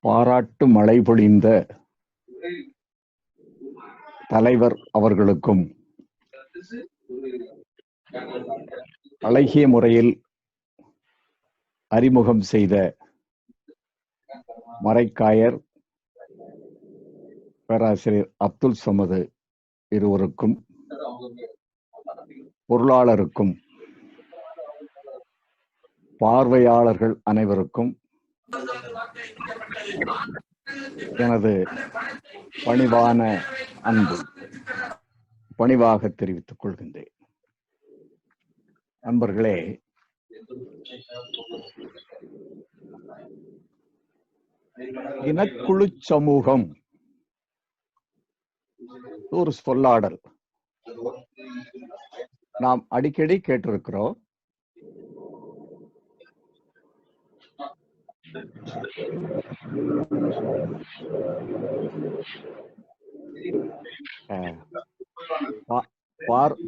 பாராட்டு மழை பொழிந்த தலைவர் அவர்களுக்கும் அழகிய முறையில் அறிமுகம் செய்த மரைக்காயர் பேராசிரியர் அப்துல் சமது இருவருக்கும், பொருளாளருக்கும், பார்வையாளர்கள் அனைவருக்கும் எனது பணிவான அன்பு பணிவாக தெரிவித்துக் கொள்கின்றேன். நண்பர்களே, இனக்குழு சமூகம் ஒரு சொல்லாடல் நாம் அடிக்கடி கேட்டிருக்கிறோம்.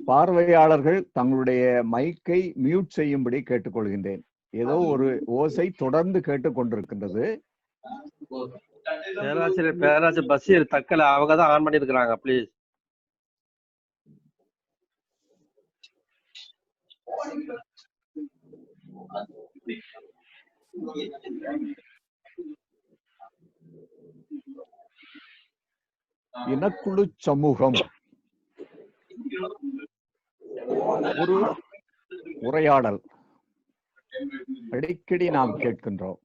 பார்வையாளர்கள் தங்களுடைய மைக்கை மியூட் செய்யும்படி கேட்டுக்கொள்கின்றேன். ஏதோ ஒரு ஓசை தொடர்ந்து கேட்டுக்கொண்டிருக்கின்றது. பேராசிரியர் பஷீர் தக்கலை அவங்க தான் ஆன் பண்ணிருக்கிறாங்க. ப்ளீஸ். இனக்குழு சமூகம் ஒரு உரையாடல் அடிக்கடி நாம் கேட்கின்றோம்.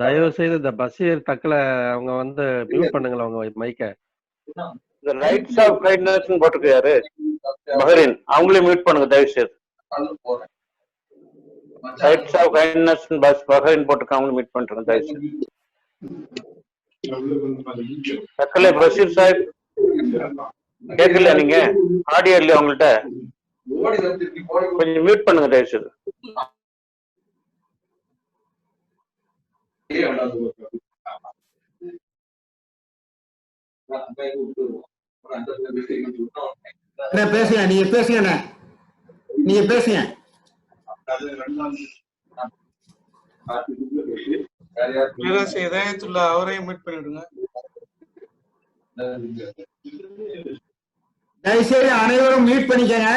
தயவு செய்து இந்த பஷீர் தக்கலை அவங்க வந்து மியூட் பண்ணுங்களா அவங்க மைக்க. இந்த ரைட்ஸ் ஆஃப் கைண்ட்னஸ் போட்டுருக்காரு பஹ்ரைன், அவங்களே மியூட் பண்ணுங்க தயவு செய்து. ரைட்ஸ் ஆஃப் கைண்ட்னஸ் பஹ்ரைன் போட்டுருக்காங்க, அவங்களே மியூட் பண்றாங்க தயவு செய்து. தக்கலை பஷீர் சாஹிப் கேட்கல, நீங்க ஆடியோ இல்லையா உங்கள்கிட்ட? கொஞ்சம் மியூட் பண்ணுங்க தயவு செய்து. பேசுங்க, நீங்க பேசுங்க, நீங்க பேசுங்க. அவரையும் மீட் பண்ணிடுங்க. தயவுசெய்து அனைவரும் மீட் பண்ணிக்கங்க.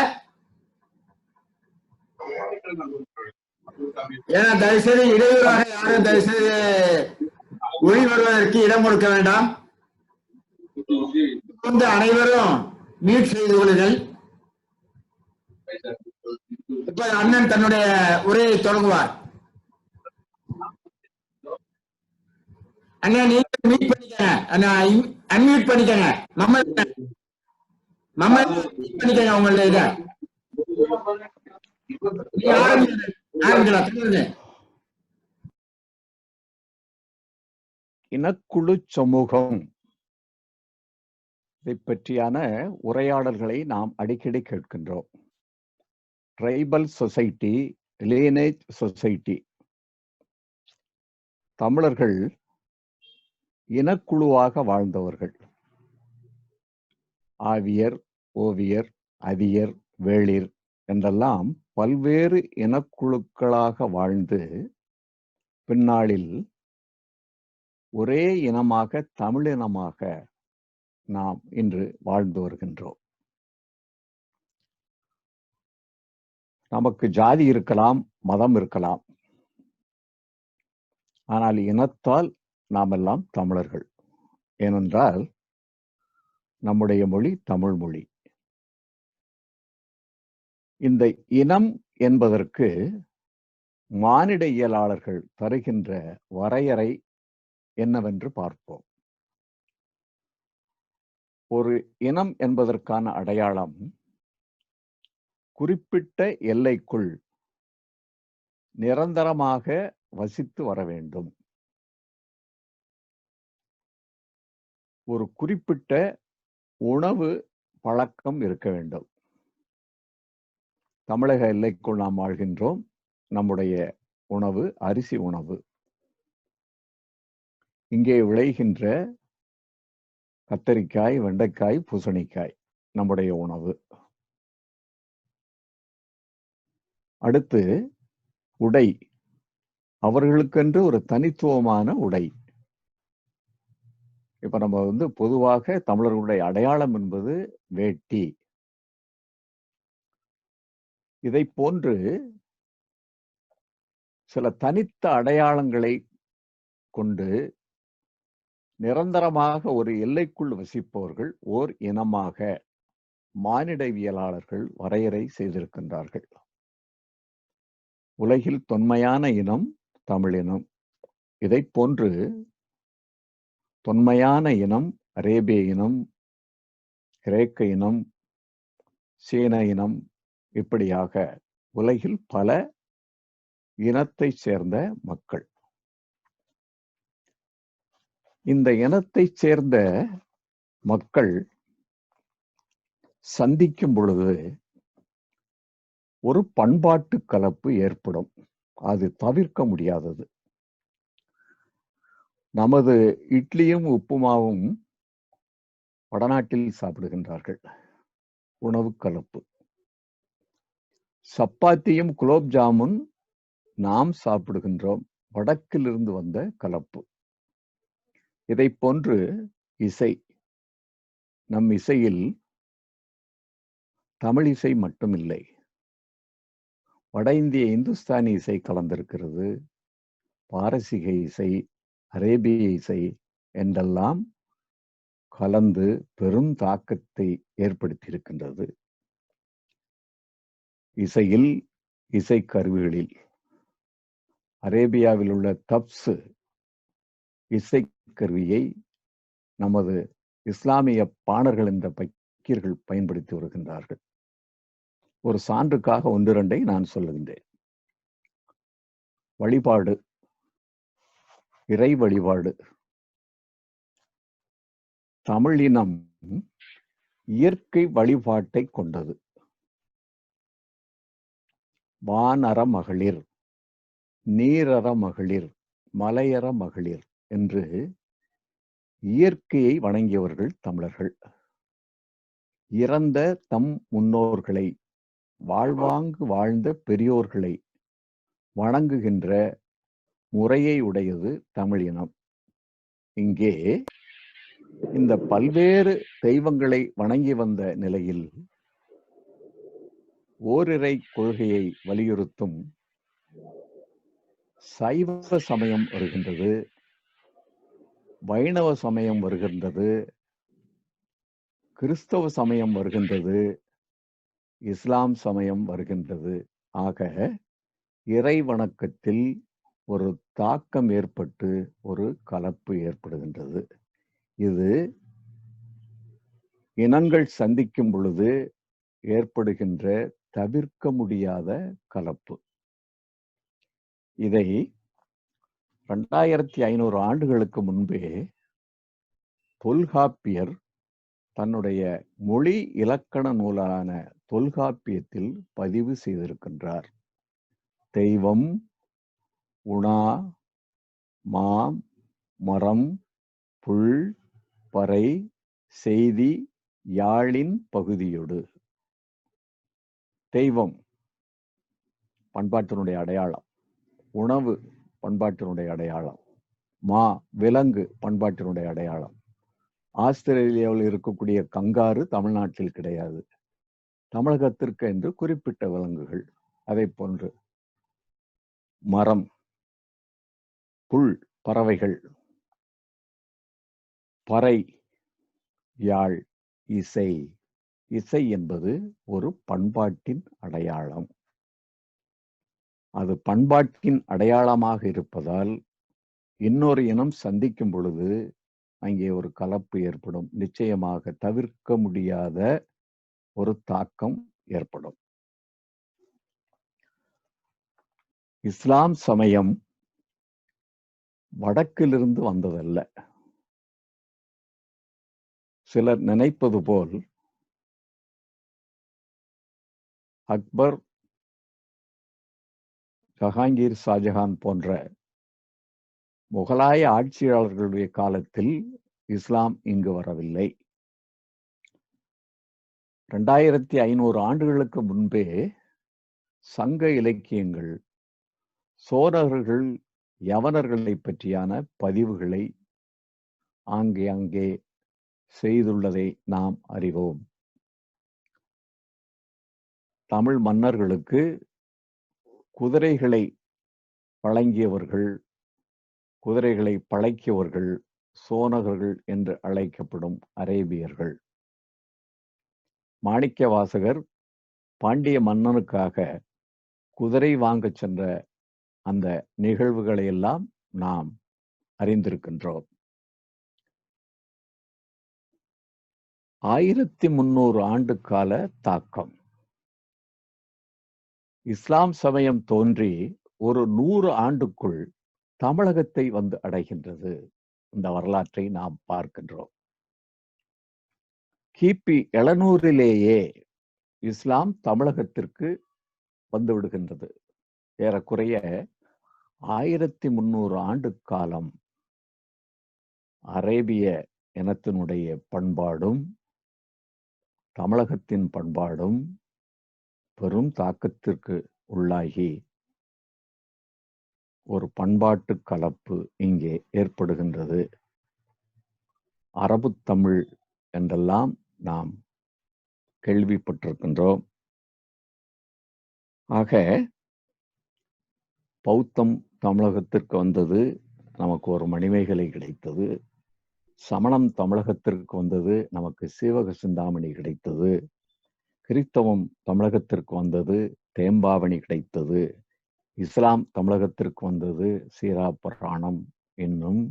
ஏன்னா தயவுசெய்து இடையூறாக யாரும் தயவுசெய்து ஒளி வருவதற்கு இடம் கொடுக்க வேண்டாம். அனைவரும் மியூட் செய்து கொள்ளுங்கள். இப்ப அண்ணன் தன்னுடைய உரையை தொடங்குவார். அண்ணா நீங்க மீட் பண்ணிக்கங்க, அன்மியூட் பண்ணிக்கங்க, பண்ணிக்கங்க உங்களுடைய இதை. இனக்குழு சமூகம் இதை பற்றியான உரையாடல்களை நாம் அடிக்கடி கேட்கின்றோம். Tribal society, lineage society. தமிழர்கள் இனக்குழுவாக வாழ்ந்தவர்கள். ஆவியர், ஓவியர், அதியர், வேளிர் என்றெல்லாம் பல்வேறு இனக்குழுக்களாக வாழ்ந்து பின்னாளில் ஒரே இனமாக, தமிழினமாக நாம் இன்று வாழ்ந்து வருகின்றோம். நமக்கு ஜாதி இருக்கலாம், மதம் இருக்கலாம், ஆனால் இனத்தால் நாம் எல்லாம் தமிழர்கள். ஏனென்றால் நம்முடைய மொழி தமிழ் மொழி. இந்த இனம் என்பதற்கு மானிட இயலாளர்கள் தருகின்ற வரையறை என்னவென்று பார்ப்போம். ஒரு இனம் என்பதற்கான அடையாளம் குறிப்பிட்ட எல்லைக்குள் நிரந்தரமாக வசித்து வர வேண்டும். ஒரு குறிப்பிட்ட உணவு பழக்கம் இருக்க வேண்டும். தமிழக எல்லைக்குள் நாம் வாழ்கின்றோம். நம்முடைய உணவு அரிசி உணவு. இங்கே விளைகின்ற கத்தரிக்காய், வெண்டைக்காய், பூசணிக்காய் நம்முடைய உணவு. அடுத்து உடை. அவர்களுக்கென்று ஒரு தனித்துவமான உடை. இப்ப நம்ம பொதுவாக தமிழர்களுடைய அடையாளம் என்பது வேட்டி. இதை போன்று சில தனித்த அடையாளங்களை கொண்டு நிரந்தரமாக ஒரு எல்லைக்குள் வசிப்பவர்கள் ஓர் இனமாக மானிடவியலாளர்கள் வரையறை செய்திருக்கின்றார்கள். உலகில் தொன்மையான இனம் தமிழினம். இதை போன்று தொன்மையான இனம் அரேபிய இனம், கிரேக்க இனம், சீன இனம், இப்படியாக உலகில் பல இனத்தை சேர்ந்த மக்கள். இந்த இனத்தை சேர்ந்த மக்கள் சந்திக்கும் பொழுது ஒரு பண்பாட்டு கலப்பு ஏற்படும். அது தவிர்க்க முடியாதது. நமது இட்லியும் உப்புமாவும் வடநாட்டில் சாப்பிடுகின்றார்கள், உணவு கலப்பு. சப்பாத்தியும் குலோப் ஜாமுன் நாம் சாப்பிடுகின்றோம், வடக்கிலிருந்து வந்த கலப்பு. இதை போன்று இசை. நம் இசையில் தமிழ் இசை மட்டும் இல்லை, வட இந்திய இந்துஸ்தானி இசை கலந்திருக்கிறது, பாரசீக இசை, அரேபிய இசை என்றெல்லாம் கலந்து பெரும் தாக்கத்தை ஏற்படுத்தியிருக்கின்றது. இசையில், இசைக்கருவிகளில் அரேபியாவில் உள்ள தப்சு இசைக்கருவியை நமது இஸ்லாமிய பாணர்கள் என்ற பக்கீர்கள் பயன்படுத்தி வருகின்றார்கள். ஒரு சான்றுக்காக ஒன்று இரண்டை நான் சொல்லுகின்றேன். வழிபாடு, இறை வழிபாடு. தமிழினம் இயற்கை வழிபாட்டை கொண்டது. வானர மகளிர், நீரற மகளிர், மலையற மகளிர் என்று இயற்கையை வணங்கியவர்கள் தமிழர்கள். இறந்த தம் முன்னோர்களை, வாழ்வாங்கு வாழ்ந்த பெரியோர்களை வணங்குகின்ற முறையை உடையது தமிழினம். இங்கே இந்த பல்வேறு தெய்வங்களை வணங்கி வந்த நிலையில் ஓரிரை கொள்கையை வலியுறுத்தும் சைவ சமயம் வருகின்றது, வைணவ சமயம் வருகின்றது, கிறிஸ்தவ சமயம் வருகின்றது, இஸ்லாம் சமயம் வருகின்றது. ஆக இறை வணக்கத்தில் ஒரு தாக்கம் ஏற்பட்டு ஒரு கலப்பு ஏற்படுகின்றது. இது இனங்கள் சந்திக்கும் பொழுது ஏற்படுகின்ற தவிர்க்க முடியாத கலப்பு. இதை 2500 ஆண்டுகளுக்கு முன்பே தொல்காப்பியர் தன்னுடைய மொழி இலக்கண நூலான தொல்காப்பியத்தில் பதிவு செய்திருக்கின்றார். தெய்வம், உணா, மாம், மரம், புல், பறை, செய்தி, யாழின் பகுதியோடு. தெய்வம் பண்பாட்டினுடைய அடையாளம், உணவு பண்பாட்டினுடைய அடையாளம், மா விலங்கு பண்பாட்டினுடைய அடையாளம். ஆஸ்திரேலியாவில் இருக்கக்கூடிய கங்காரு தமிழ்நாட்டில் கிடையாது, தமிழகத்திற்கு என்று குறிப்பிட்ட விலங்குகள். அதை போன்று மரம், புல், பறவைகள், பறை, யாழ், இசை. இசை என்பது ஒரு பண்பாட்டின் அடையாளம். அது பண்பாட்டின் அடையாளமாக இருப்பதால் இன்னொரு இனம் சந்திக்கும் பொழுது அங்கே ஒரு கலப்பு ஏற்படும். நிச்சயமாக தவிர்க்க முடியாத ஒரு தாக்கம் ஏற்படும். இஸ்லாம் சமயம் வடக்கிலிருந்து வந்ததல்ல, சிலர் நினைப்பது போல் அக்பர், ஜஹாங்கீர், ஷாஜஹான் போன்ற முகலாய ஆட்சியாளர்களுடைய காலத்தில் இஸ்லாம் இங்கு வரவில்லை. 2500 ஆண்டுகளுக்கு முன்பே சங்க இலக்கியங்கள் சோழர்கள், யவனர்களை பற்றியான பதிவுகளை ஆங்கே செய்துள்ளதை நாம் அறிவோம். தமிழ் மன்னர்களுக்கு குதிரைகளை வழங்கியவர்கள், குதிரைகளை பழக்கியவர்கள் சோனகர்கள் என்று அழைக்கப்படும் அரேபியர்கள். மாணிக்கவாசகர் பாண்டிய மன்னனுக்காக குதிரை வாங்க சென்ற அந்த நிகழ்வுகளை எல்லாம் நாம் அறிந்திருக்கின்றோம். 1300 ஆண்டு கால தாக்கம். இஸ்லாம் சமயம் தோன்றி ஒரு 100 ஆண்டுக்குள் தமிழகத்தை வந்து அடைகின்றது. இந்த வரலாற்றை நாம் பார்க்கின்றோம். கிபி 700 இஸ்லாம் தமிழகத்திற்கு வந்து விடுகின்றது. ஏறக்குறைய 1300 ஆண்டு காலம் அரேபிய இனத்தினுடைய பண்பாடும் தமிழகத்தின் பண்பாடும் பெரும் தாக்கத்திற்கு உள்ளாகி ஒரு பண்பாட்டு கலப்பு இங்கே ஏற்படுகின்றது. அரபு தமிழ் என்றெல்லாம் நாம் கேள்விப்பட்டிருக்கின்றோம். ஆக பௌத்தம் தமிழகத்திற்கு வந்தது, நமக்கு ஒரு மணிமேகலை கிடைத்தது. சமணம் தமிழகத்திற்கு வந்தது, நமக்கு சீவக சிந்தாமணி கிடைத்தது. கிறித்தவம் தமிழகத்திற்கு வந்தது, தேம்பாவணி கிடைத்தது. இஸ்லாம் தமிழகத்திற்கு வந்தது, சீரா புராணம். இன்னும்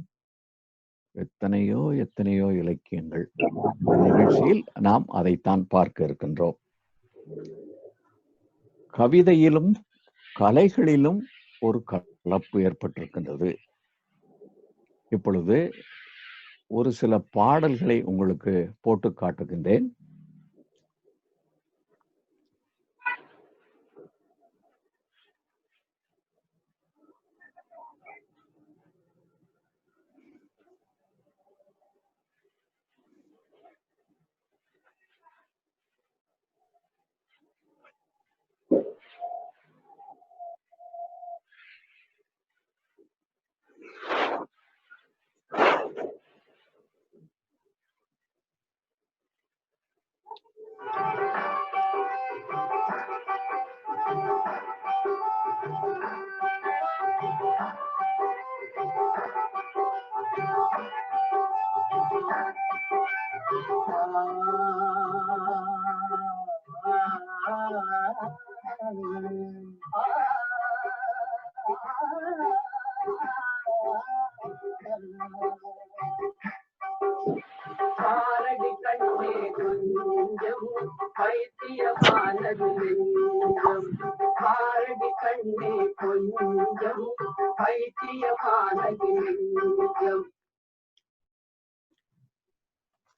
எத்தனையோ இலக்கியங்கள். இந்த நிகழ்ச்சியில் நாம் அதைத்தான் பார்க்க இருக்கின்றோம். கவிதையிலும் கலைகளிலும் ஒரு கலப்பு ஏற்பட்டிருக்கின்றது. இப்பொழுது ஒரு சில பாடல்களை உங்களுக்கு போட்டு காட்டுகின்றேன்.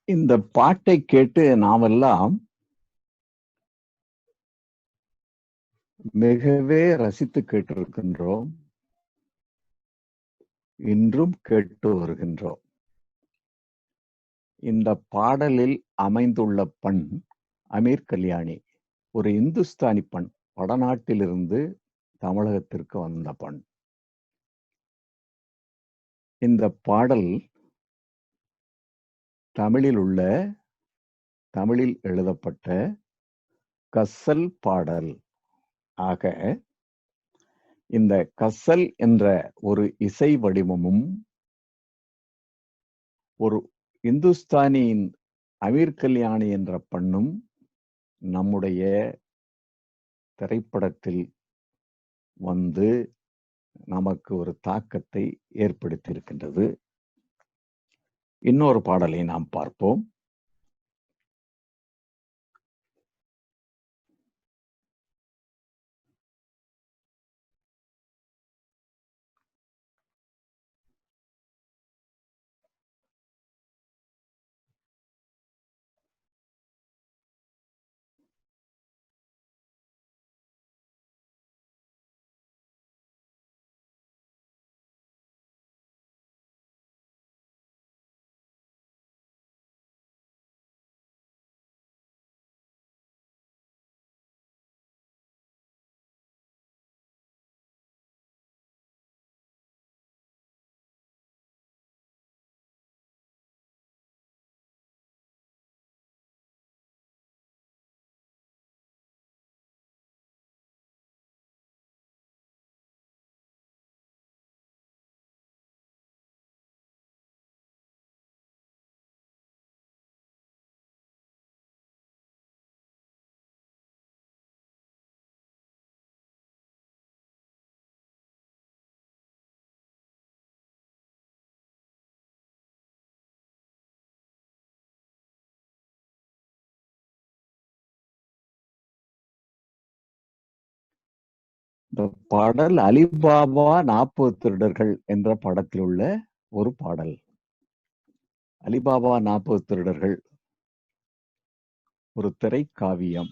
இந்த பாட்டை கேட்டு நாமெல்லாம் மிகவே ரசித்து கேட்டிருக்கின்றோம், இன்றும் கேட்டு வருகின்றோம். இந்த பாடலில் அமைந்துள்ள பண் அமீர் கல்யாணி, ஒரு இந்துஸ்தானி பண், வடநாட்டிலிருந்து தமிழகத்திற்கு வந்த பண். இந்த பாடல் தமிழில் எழுதப்பட்ட கசல் பாடல். ஆக இந்த கசல் என்ற ஒரு இசை வடிவமும் ஒரு இந்துஸ்தானியின் அமீர் கல்யாணி என்ற பண்ணும் நம்முடைய திரைப்படத்தில் வந்து நமக்கு ஒரு தாக்கத்தை ஏற்படுத்தியிருக்கின்றது. இன்னொரு பாடலை நாம் பார்ப்போம். இந்த பாடல் அலிபாபா 40 திருடர்கள் என்ற படத்தில் உள்ள ஒரு பாடல். அலிபாபா 40 திருடர்கள் ஒரு திரைக்காவியம்.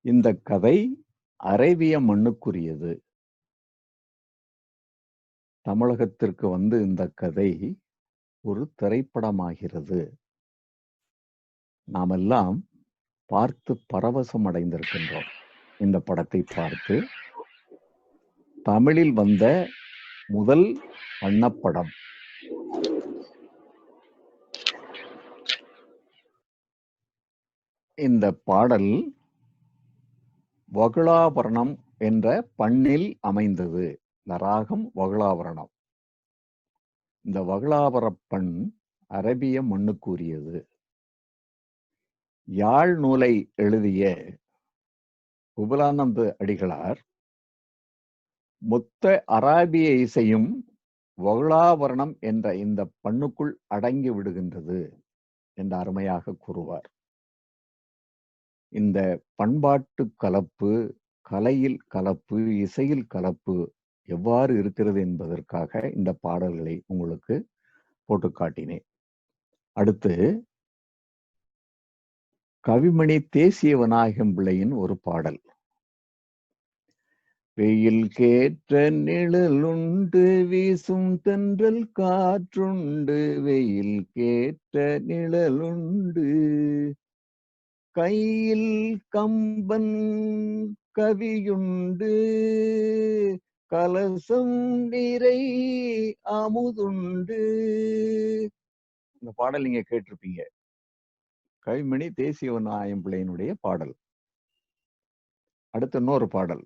இந்த கதை அரேபிய மண்ணுக்குரியது. தமிழகத்திற்கு வந்து இந்த கதை ஒரு திரைப்படமாகிறது. நாமெல்லாம் பார்த்து பரவசம் அடைந்திருக்கின்றோம். இந்த படத்தை பார்த்து தமிழில் வந்த முதல் வண்ணப்படம். இந்த பாடல் வகுளாபரணம் என்ற பண்ணில் அமைந்தது. இந்த ராகம் வகுளாபரணம். இந்த வகுளாபர பண் அரபிய மண்ணுக்குரியது. யாழ் நூலை எழுதிய உபலானந்த அடிகளார் மொத்த அராபிய இசையும் வகுளாபரணம் என்ற இந்த பண்ணுக்குள் அடங்கி விடுகின்றது என்று அருமையாக கூறுவார். இந்த பண்பாட்டு கலப்பு, கலையில் கலப்பு, இசையில் கலப்பு எவ்வாறு இருக்கிறது என்பதற்காக இந்த பாடல்களை உங்களுக்கு போட்டு காட்டினேன். அடுத்து கவிமணி தேசிய விநாயகம் பிள்ளையின் ஒரு பாடல். வெயில் கேற்ற நிழலுண்டு, வீசும் தென்றல் காற்றுண்டு, வெயில் கேற்ற நிழலுண்டு, கையில் கம்பன் கவியுண்டு, கலசம் நிறை அமுதுண்டு. இந்த பாடல் நீங்க கேட்டிருப்பீங்க. கவிமணி தேசிய விநாயகம் பிள்ளையினுடைய பாடல். அடுத்து இன்னொரு பாடல்,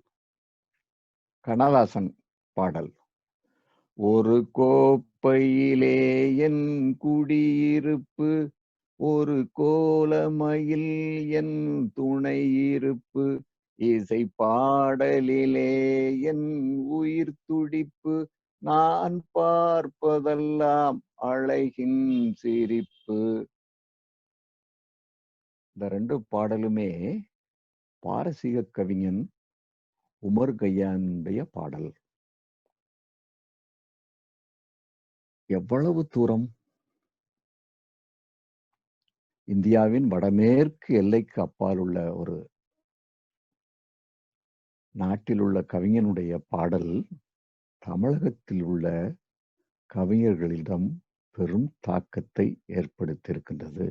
கண்ணதாசன் பாடல். ஒரு கோப்பையிலே என் குடியிருப்பு, ஒரு கோலமயில் என் துணை இருப்பு, இசை பாடலிலே என் உயிர் துடிப்பு, நான் பார்ப்பதெல்லாம் அழகின் சிரிப்பு. இந்த ரெண்டு பாடலுமே பாரசீக கவிஞன் உமர் கய்யானுடைய பாடல். எவ்வளவு தூரம்! இந்தியாவின் வடமேற்கு எல்லைக்கு அப்பால் உள்ள ஒரு நாட்டில் உள்ள கவிஞனுடைய பாடல் தமிழகத்தில் உள்ள கவிஞர்களிடம் பெரும் தாக்கத்தை ஏற்படுத்தியிருக்கின்றது.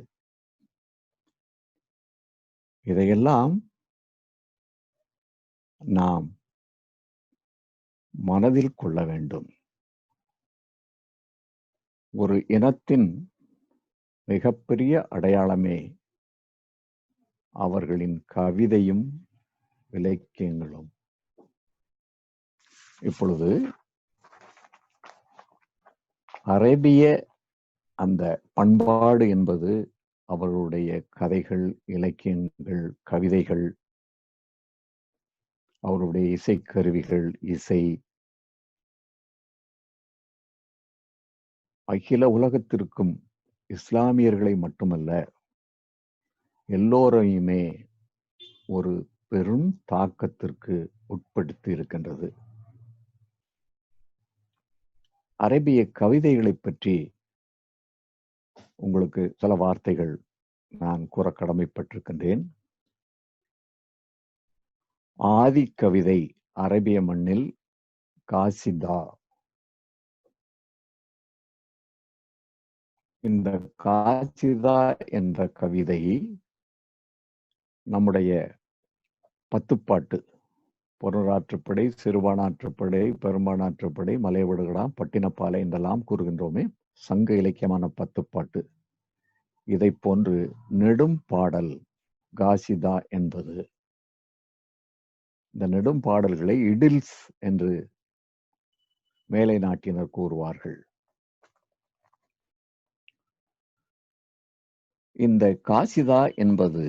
இதையெல்லாம் நாம் மனதில் கொள்ள வேண்டும். ஒரு இனத்தின் மிகப்பெரிய அடையாளமே அவர்களின் கவிதையும் இலக்கியங்களும். இப்பொழுது அரேபிய அந்த பண்பாடு என்பது அவர்களுடைய கதைகள், இலக்கியங்கள், கவிதைகள், அவருடைய இசைக்கருவிகள், இசை அகில உலகத்திற்கும் இஸ்லாமியர்களை மட்டுமல்ல எல்லோரையுமே ஒரு பெரும் தாக்கத்திற்கு உட்படுத்தி இருக்கின்றது. அரேபிய கவிதைகளை பற்றி உங்களுக்கு சில வார்த்தைகள் நான் கூற கடமைப்பட்டிருக்கின்றேன். ஆதி கவிதை அரேபிய மண்ணில் காசிதா. இந்த காசிதா என்ற கவிதை நம்முடைய 10 பாட்டு, பொருளாற்றுப்படை, சிறுபானாற்றுப்படை, பெரும்பானாற்றுப்படை, மலையவிடுகடா, பட்டினப்பாலை என்றெல்லாம் கூறுகின்றோமே, சங்க இலக்கியமான 10 பாட்டு. இதை போன்று நெடும் பாடல் காசிதா என்பது. இந்த நெடும் பாடல்களை இடில்ஸ் என்று மேலை நாட்டினர் கூறுவார்கள். இந்த காசிதா என்பது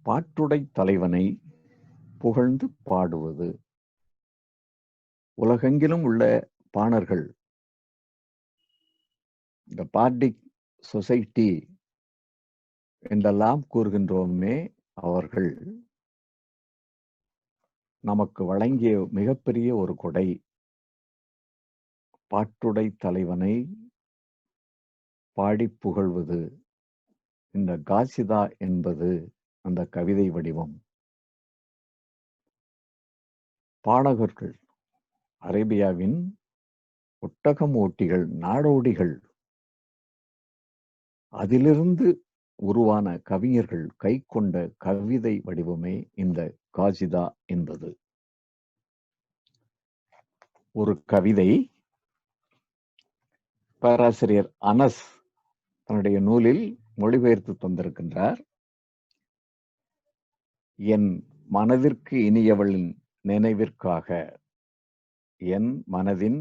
பாட்டுடை தலைவனை புகழ்ந்து பாடுவது. உலகெங்கிலும் உள்ள பாணர்கள், இந்த பார்டிக் சொசைட்டி என்றெல்லாம் கூறுகின்றோமே, அவர்கள் நமக்கு வழங்கிய மிகப்பெரிய ஒரு கொடை. பாட்டுடை தலைவனை பாடி புகழ்வது. இந்த காசிதா என்பது அந்த கவிதை வடிவம். பாடகர்கள் அரேபியாவின் ஒட்டகம் ஓட்டிகள், நாடோடிகள், அதிலிருந்து உருவான கவிஞர்கள் கை கொண்ட கவிதை வடிவமே இந்த காசிதா என்பது. ஒரு கவிதை பேராசிரியர் அனஸ் தன்னுடைய நூலில் மொழிபெயர்த்து தந்திருக்கின்றார். என் மனதிற்கு இனியவளின் நினைவிற்காக, என் மனதின்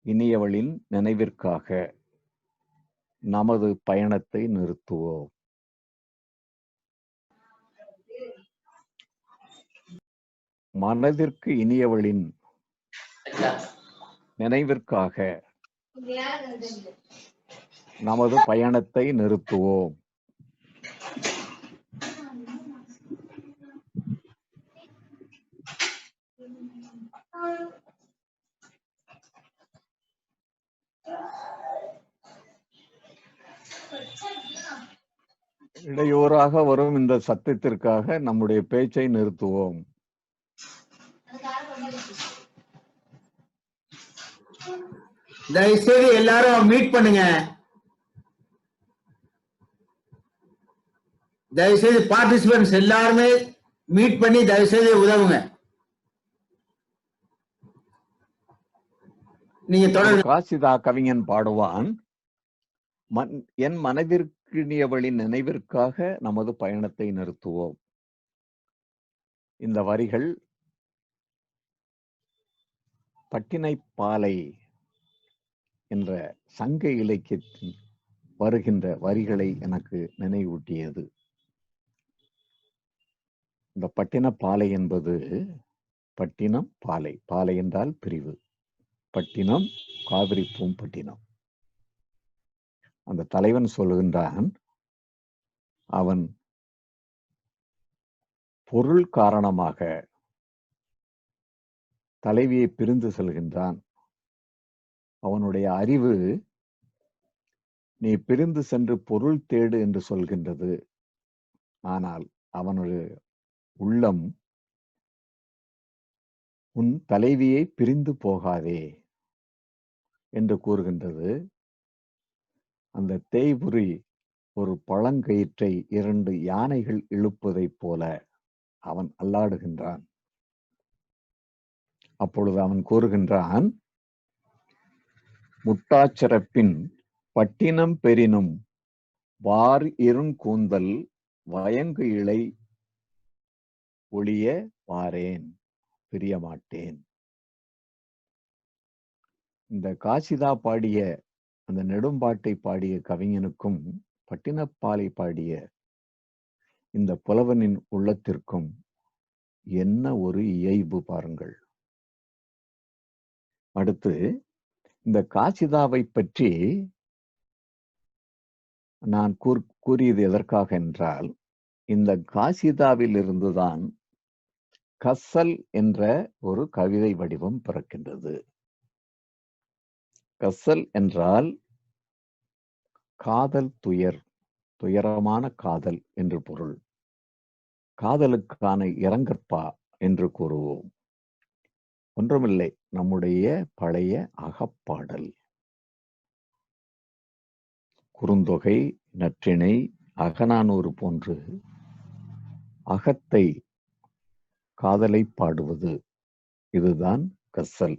இனியவளின் நினைவிற்காக நமது பயணத்தை நிறுத்துவோம். மனதிற்கு இனியவளின் நினைவிற்காக நமது பயணத்தை நிறுத்துவோம். இடையூறாக வரும் இந்த சத்தத்திற்காக நம்முடைய பேச்சை நிறுத்துவோம். தயவுசெய்து எல்லாரும் மீட் பண்ணுங்க. தயவுசெய்து பார்ட்டிசிபென்ட்ஸ் எல்லாருமே மீட் பண்ணி தயவுசெய்து உதவுங்க. நீங்க தொடர்ந்து. காசிதா கவிஞன் பாடுவான், என் மனதிற்கினியவளின் நினைவிற்காக நமது பயணத்தை நிறுத்துவோம். இந்த வரிகள் பட்டினைப்பாலை என்ற சங்க இலக்கியத்தில் வருகின்ற வரிகளை எனக்கு நினைவூட்டியது. இந்த பட்டினப்பாலை என்பது பட்டினம் பாலை, பாலை என்றால் பிரிவு, பட்டினம் காவிரி பூம்பட்டினம். அந்த தலைவன் சொல்லுகின்றான், அவன் பொருள் காரணமாக தலைவியை பிரிந்து செல்கின்றான். அவனுடைய அறிவு நீ பிரிந்து சென்று பொருள் தேடு என்று சொல்கின்றது. ஆனால் அவனுடைய உள்ளம் உன் தலைவியை பிரிந்து போகாதே என்று கூறுகின்றது. அந்த தேய்புரி ஒரு பழங்கயிற்றை 2 யானைகள் இழுப்பதைப் போல அவன் அல்லாடுகின்றான். அப்பொழுது அவன் கூறுகின்றான், முட்டாச்சிறப்பின் பட்டினம் பெரினும் வார் இருங்கூந்தல் வயங்கு இலை ஒளிய வாரேன், பிரிய மாட்டேன். இந்த காசிதா பாடிய அந்த நெடும்பாட்டை பாடிய கவிஞனுக்கும் பட்டினப்பாலை பாடிய இந்த புலவனின் உள்ளத்திற்கும் என்ன ஒரு இயைபு பாருங்கள். அடுத்து இந்த காசிதாவை பற்றி நான் கூறியது எதற்காக என்றால், இந்த காசிதாவில் இருந்துதான் கசல் என்ற ஒரு கவிதை வடிவம் பிறக்கின்றது. கசல் என்றால் காதல் துயர், துயரமான காதல் என்று பொருள். காதலுக்கான இரங்கற்பா என்று கூறுவோம். ஒன்றுமில்லை, நம்முடைய பழைய அகப்பாடல். குறுந்தொகை, நற்றிணை, அகநானூறு போன்று அகத்தை காதலை பாடுவது, இதுதான் கசல்.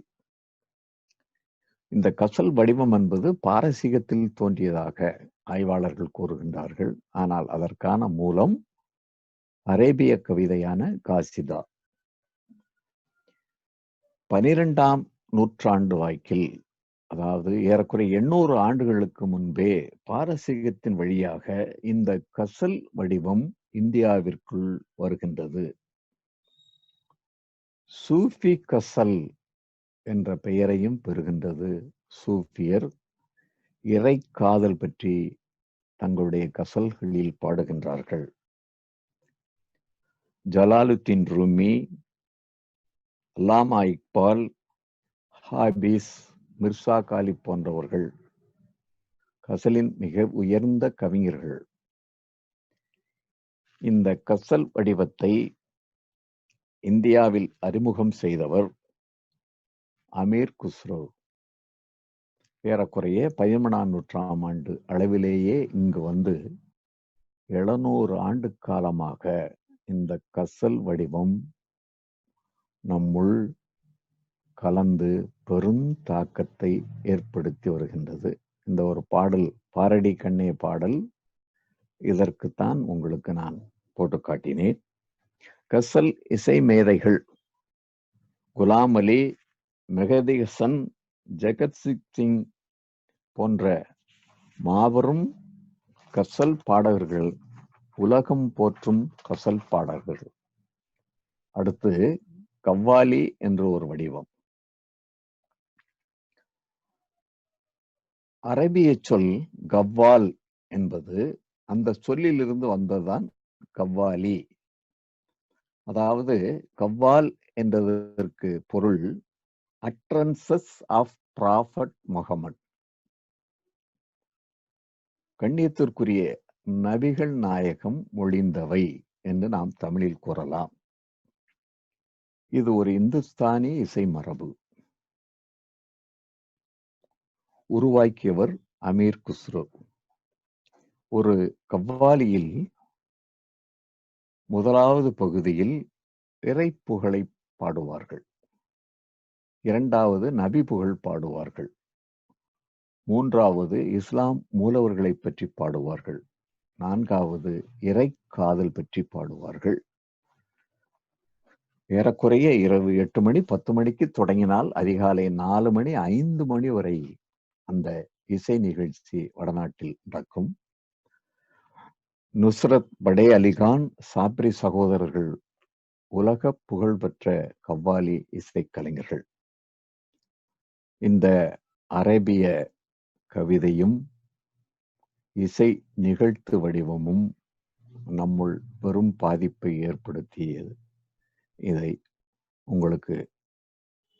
இந்த கசல் வடிவம் என்பது பாரசீகத்தில் தோன்றியதாக ஆய்வாளர்கள் கூறுகின்றார்கள். ஆனால் அதற்கான மூலம் அரேபிய கவிதையான காசிதா. 12ஆம் நூற்றாண்டு வாக்கில், அதாவது ஏறக்குறைய 800 ஆண்டுகளுக்கு முன்பே பாரசீகத்தின் வழியாக இந்த கசல் வடிவம் இந்தியாவிற்குள் வருகின்றது. சூஃபி கசல் என்ற பெயரையும் பெறுகின்றது. சூஃபியர் இறை காதல் பற்றி தங்களுடைய கசல்களில் பாடுகின்றார்கள். ஜலாலுத்தீன் ரூமி, அல்லாமா இக்பால், ஹாபிஸ், மிர்சா காலிப் போன்றவர்கள் கசலின் மிக உயர்ந்த கவிஞர்கள். இந்த கசல் வடிவத்தை இந்தியாவில் அறிமுகம் செய்தவர் அமீர் குஸ்ரோ. ஏறக்குறைய 13ஆம் நூற்றாம் ஆண்டு அளவிலேயே இங்கு வந்து 700 ஆண்டு காலமாக இந்த கசல் வடிவம் நம்முள் கலந்து பெரும் தாக்கத்தை ஏற்படுத்தி வருகின்றது. இந்த ஒரு பாடல், பாரடி கண்ணே பாடல், இதற்குத்தான் உங்களுக்கு நான் போட்டு காட்டினேன். கசல் இசை மேதைகள் குலாம் அலி, மெஹதி ஹசன், ஜகத்சிங் சிங் போன்ற மாபெரும் கசல் பாடகர்கள், உலகம் போற்றும் கசல் பாடகர்கள். அடுத்து கவ்வாலி என்ற ஒரு வடிவம். அரபிய சொல் கவ்வால் என்பது அந்த சொல்லிலிருந்து வந்ததுதான் கவ்வாலி. அதாவது கவ்வால் என்றதற்கு பொருள் அட்ரன்சஸ் ஆஃப் ப்ராஃபட் முகமது, கண்ணியத்திற்குரிய நபிகள் நாயகம் மொழிந்தவை என்று நாம் தமிழில் கூறலாம். இது ஒரு இந்துஸ்தானி இசை மரபு. உருவாக்கியவர் அமீர் குஸ்ரோ. ஒரு கவ்வாலியில் முதலாவது பகுதியில் இறை புகழை பாடுவார்கள், இரண்டாவது நபி புகழ் பாடுவார்கள், மூன்றாவது இஸ்லாம் மூலவர்களை பற்றி பாடுவார்கள், நான்காவது இறை காதல் பற்றி பாடுவார்கள். ஏறக்குறைய இரவு 8 மணி 10 மணிக்கு தொடங்கினால் அதிகாலை 4 மணி 5 மணி வரை அந்த இசை நிகழ்ச்சி வடநாட்டில் நடக்கும். நுஸ்ரத் படே அலிகான், சாப்ரி சகோதரர்கள் உலக புகழ்பெற்ற கவ்வாலி இசை கலைஞர்கள். இந்த அரேபிய கவிதையும் இசை நிகழ்த்து வடிவமும் நம்முள் பெரும் பாதிப்பை ஏற்படுத்தியது. இதை உங்களுக்கு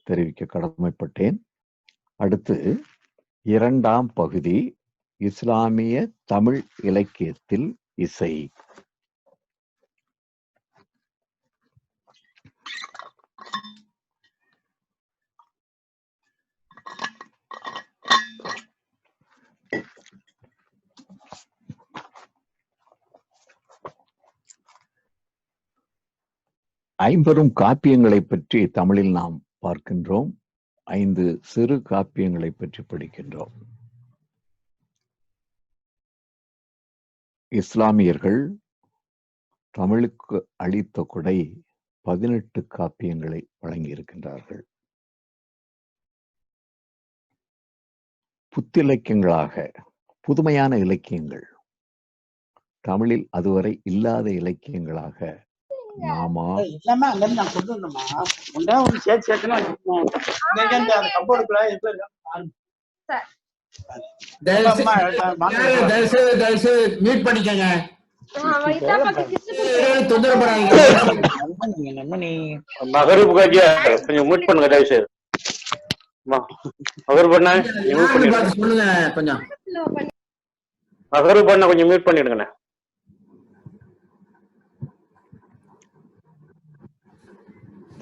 தெரிவிக்க கடமைப்பட்டேன். அடுத்து 2ஆம் பகுதி, இஸ்லாமிய தமிழ் இலக்கியத்தில் இசை. ஐம்பெரும் காப்பியங்களை பற்றி தமிழில் நாம் பார்க்கின்றோம். 5 சிறு காப்பியங்களை பற்றி படிக்கின்றோம். இஸ்லாமியர்கள் தமிழுக்கு அளித்த கொடை 18 காப்பியங்களை வழங்கியிருக்கின்றார்கள். புத்திலக்கியங்களாக புதுமையான இலக்கியங்கள், தமிழில் அதுவரை இல்லாத இலக்கியங்களாக நாமா, மீட் பண்ணிக்கங்க. மகரூப் காஜியா கொஞ்சம் மியூட் பண்ணுங்க தயவு செய்து. மகரூப் பண்ண சொல்லுங்க, கொஞ்சம் மகரூப் பண்ண கொஞ்சம் மியூட் பண்ணிடுங்க.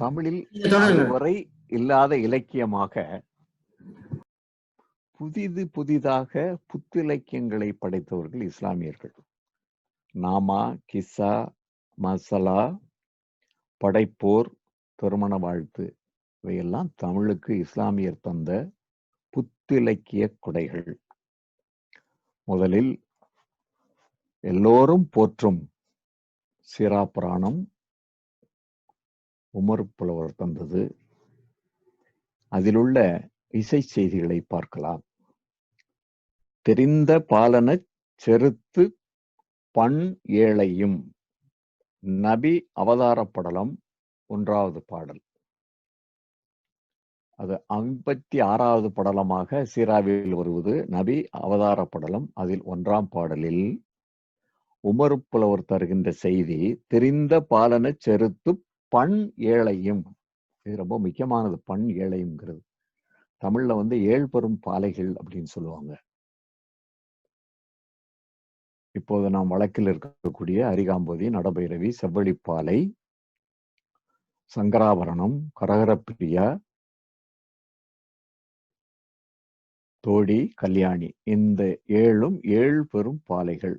தமிழில் அதுவரை இல்லாத இலக்கியமாக புதிதாக புத்திலக்கியங்களை படைத்தவர்கள் இஸ்லாமியர்கள். நாமா, கிஸ்ஸா, மசலா, படைப்போர், திருமண வாழ்த்து இவையெல்லாம் தமிழுக்கு இஸ்லாமியர் தந்த புத்திலக்கிய கொடைகள். முதலில் எல்லோரும் போற்றும் சீரா புராணம் உமர் புலவர் தந்தது. அதிலுள்ள இசை செய்திகளை பார்க்கலாம். தெரிந்த பாலன செருத்து பண் ஏழையும், நபி அவதார படலம் 1வது பாடல். அது 56வது படலமாக சீராவில் வருவது நபி அவதார படலம். அதில் 1ஆம் பாடலில் உமறுப்புலவர் தருகின்ற செய்தி தெரிந்த பாலன செருத்து பண் ஏழையும். இது ரொம்ப முக்கியமானது. பண் ஏழையும்ங்கிறது தமிழ்ல வந்து 7 பெரும் பாலைகள் அப்படின்னு சொல்லுவாங்க. இப்போது நாம் வழக்கில் இருக்கக்கூடிய அரிகாம்பதி, நடபைரவி, செவ்வழிப்பாலை, சங்கராபரணம், கரகரப்பிரியா, தோடி, கல்யாணி, இந்த 7ம் 7 பெரும் பாலைகள்.